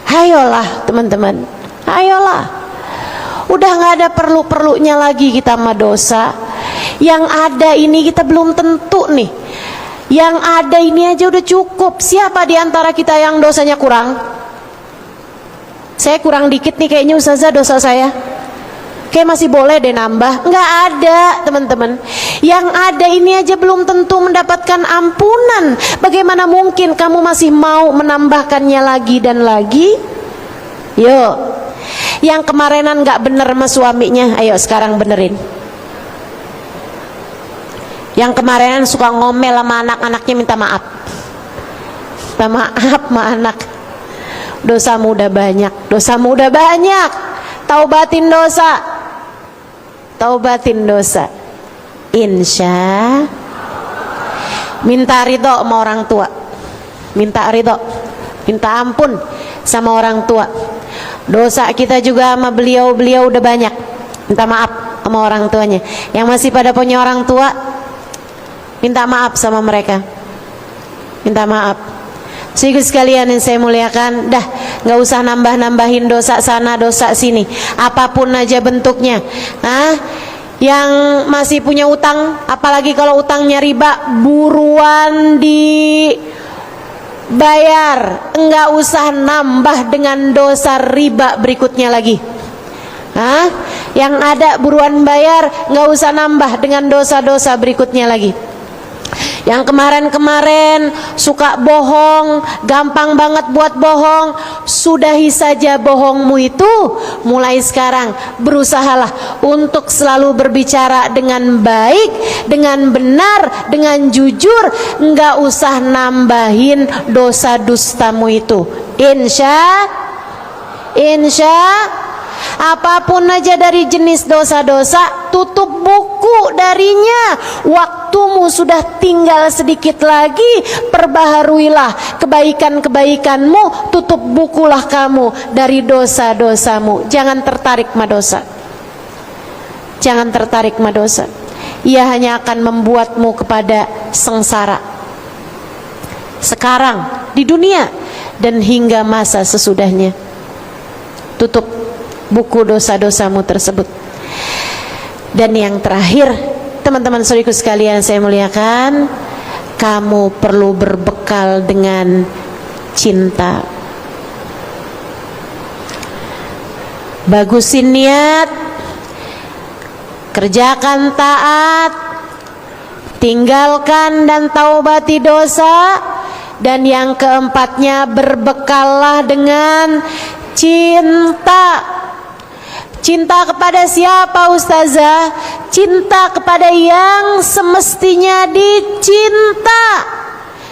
Ayolah teman-teman, ayolah. Udah nggak ada perlu-perlunya lagi kita sama dosa. Yang ada ini kita belum tentu nih. Yang ada ini aja udah cukup. Siapa di antara kita yang dosanya kurang? Saya kurang dikit nih kayaknya ustazah dosa saya. Kayak masih boleh deh nambah. Nggak ada teman-teman. Yang ada ini aja belum tentu mendapatkan ampunan. Bagaimana mungkin kamu masih mau menambahkannya lagi dan lagi? Yuk. Yang kemarinan gak bener sama suaminya, ayo sekarang benerin. Yang kemarinan suka ngomel sama anak-anaknya, minta maaf. Minta maaf sama anak. Dosamu udah banyak, dosamu udah banyak. Taubatin dosa, taubatin dosa. Insya. Minta ridho sama orang tua, minta ridho, minta ampun sama orang tua. Dosa kita juga sama beliau-beliau udah banyak, minta maaf sama orang tuanya. Yang masih pada punya orang tua, minta maaf sama mereka, minta maaf. Sedikit sekalian yang saya muliakan, dah nggak usah nambah-nambahin dosa sana dosa sini, apapun aja bentuknya. Yang masih punya utang, apalagi kalau utangnya riba, buruan dibayar, nggak usah nambah dengan dosa riba berikutnya lagi. Yang ada buruan bayar, nggak usah nambah dengan dosa-dosa berikutnya lagi. Yang kemarin-kemarin suka bohong, gampang banget buat bohong, sudahi saja bohongmu itu. Mulai sekarang berusahalah untuk selalu berbicara dengan baik, dengan benar, dengan jujur. Nggak usah nambahin dosa dustamu itu. Insya apapun aja dari jenis dosa-dosa, tutup buku darinya. Waktumu sudah tinggal sedikit lagi, perbaharuilah kebaikan-kebaikanmu, tutup bukulah kamu dari dosa-dosamu. Jangan tertarik sama dosa, jangan tertarik sama dosa. Ia hanya akan membuatmu kepada sengsara sekarang di dunia dan hingga masa sesudahnya. Tutup buku dosa-dosamu tersebut. Dan yang terakhir, teman-teman saudaraku sekalian saya muliakan, kamu perlu berbekal dengan cinta. Bagusin niat, kerjakan taat, tinggalkan dan taubati dosa. Dan yang keempatnya, berbekallah dengan cinta. Cinta kepada siapa ustazah? Cinta kepada yang semestinya dicinta.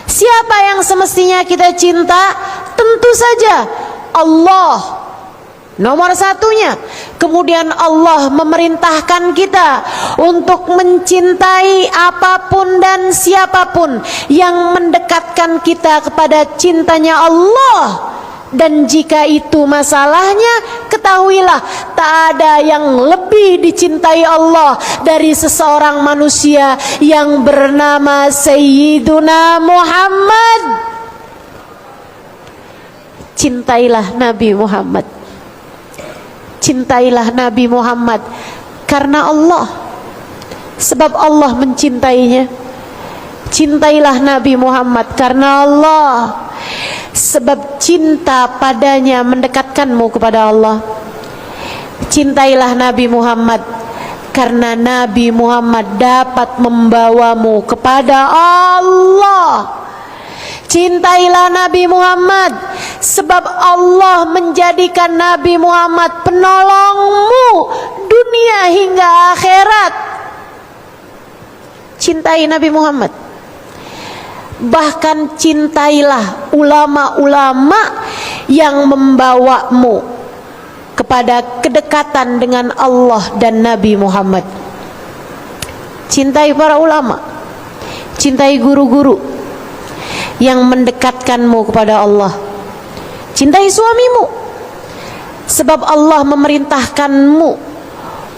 Siapa yang semestinya kita cinta? Tentu saja Allah, nomor satunya. Kemudian Allah memerintahkan kita untuk mencintai apapun dan siapapun yang mendekatkan kita kepada cintanya Allah. Dan jika itu masalahnya, ketahuilah tak ada yang lebih dicintai Allah dari seseorang manusia yang bernama Sayyiduna Muhammad. Cintailah Nabi Muhammad, cintailah Nabi Muhammad karena Allah, sebab Allah mencintainya. Cintailah Nabi Muhammad karena Allah, sebab cinta padanya mendekatkanmu kepada Allah. Cintailah Nabi Muhammad karena Nabi Muhammad dapat membawamu kepada Allah. Cintailah Nabi Muhammad sebab Allah menjadikan Nabi Muhammad penolongmu dunia hingga akhirat. Cintai Nabi Muhammad. Bahkan cintailah ulama-ulama yang membawamu kepada kedekatan dengan Allah dan Nabi Muhammad. Cintai para ulama, cintai guru-guru yang mendekatkanmu kepada Allah. Cintai suamimu, sebab Allah memerintahkanmu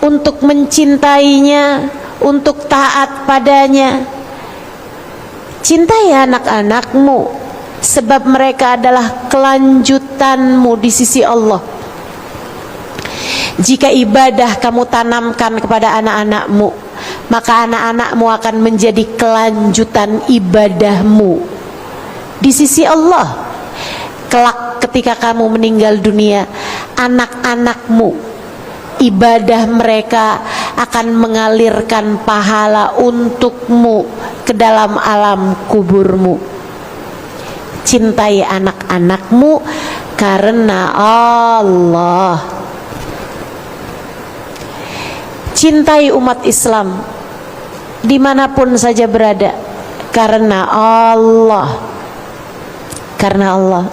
untuk mencintainya, untuk taat padanya. Cintai anak-anakmu, sebab mereka adalah kelanjutanmu di sisi Allah. Jika ibadah kamu tanamkan kepada anak-anakmu, maka anak-anakmu akan menjadi kelanjutan ibadahmu di sisi Allah. Kelak ketika kamu meninggal dunia, anak-anakmu, ibadah mereka akan mengalirkan pahala untukmu ke dalam alam kuburmu. Cintai anak-anakmu karena Allah. cintai umat Islam dimanapun saja berada, karena Allah. Karena Allah.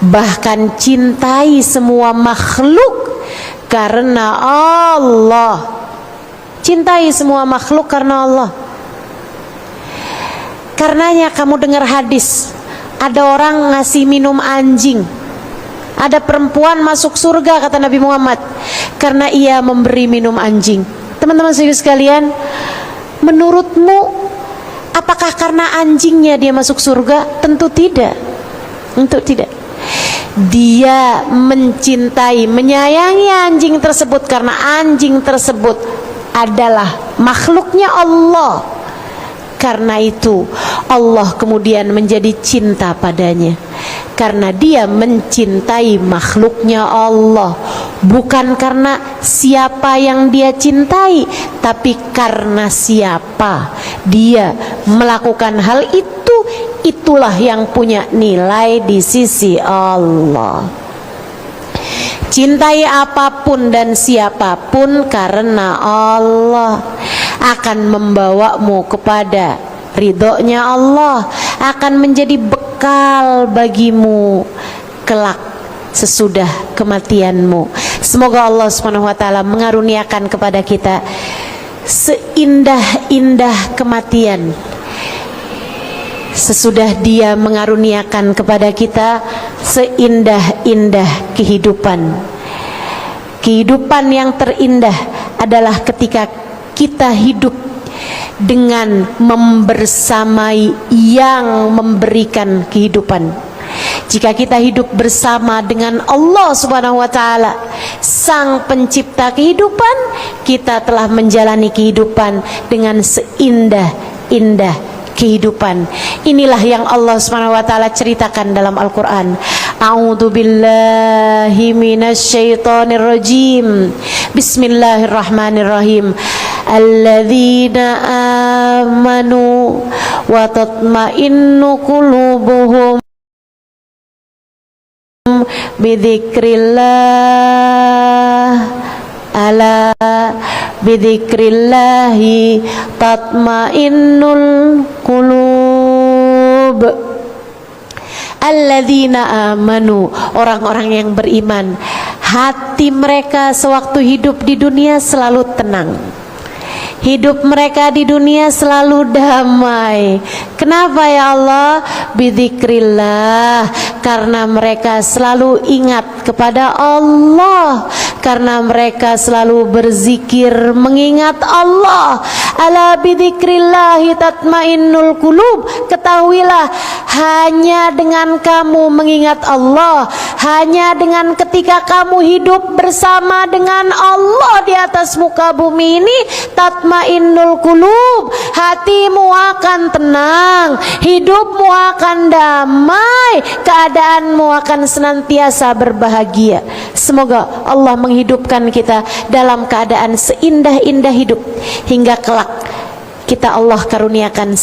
Bahkan cintai semua makhluk karena Allah. Cintai semua makhluk karena Allah. Karenanya kamu dengar hadis, ada orang ngasih minum anjing, ada perempuan masuk surga kata Nabi Muhammad karena ia memberi minum anjing. Teman-teman sekalian, menurutmu apakah karena anjingnya dia masuk surga? Tentu tidak. Tentu tidak. Dia mencintai, menyayangi anjing tersebut karena anjing tersebut adalah makhluknya Allah. Karena itu Allah kemudian menjadi cinta padanya, karena dia mencintai makhluknya Allah, bukan karena siapa yang dia cintai, tapi karena siapa dia melakukan hal itu, itulah yang punya nilai di sisi Allah. Cintai apapun dan siapapun karena Allah akan membawamu kepada ridhonya Allah, akan menjadi bekal bagimu kelak sesudah kematianmu. Semoga Allah Subhanahu wa taala mengaruniakan kepada kita seindah-indah kematian, sesudah Dia mengaruniakan kepada kita seindah-indah kehidupan. Kehidupan yang terindah adalah ketika kita hidup dengan membersamai yang memberikan kehidupan. Jika kita hidup bersama dengan Allah Subhanahu wa taala, Sang Pencipta kehidupan, kita telah menjalani kehidupan dengan seindah-indah kehidupan. Inilah yang Allah Subhanahu wa taala ceritakan dalam Al-Qur'an. A'udzu billahi minasyaitonir rajim. Bismillahirrahmanirrahim. Alladzina amanu wa tatma'innu qulubuhum bidzikrillah. Ala bidzikrillahi tatmainnul qulub. Alladzina amanu, orang-orang yang beriman, hati mereka sewaktu hidup di dunia selalu tenang, hidup mereka di dunia selalu damai. Kenapa ya Allah? Bidzikrillah, karena mereka selalu ingat kepada Allah, karena mereka selalu berzikir mengingat Allah. Ala bidzikrillahi tatmainnul qulub. Ketahuilah, hanya dengan kamu mengingat Allah, hanya dengan ketika kamu hidup bersama dengan Allah di atas muka bumi ini, tatmainnul qulub, hatimu akan tenang, hidupmu akan damai, keadaanmu akan senantiasa berbahagia. Semoga Allah menghidupkan kita dalam keadaan seindah-indah hidup hingga kelak kita Allah karuniakan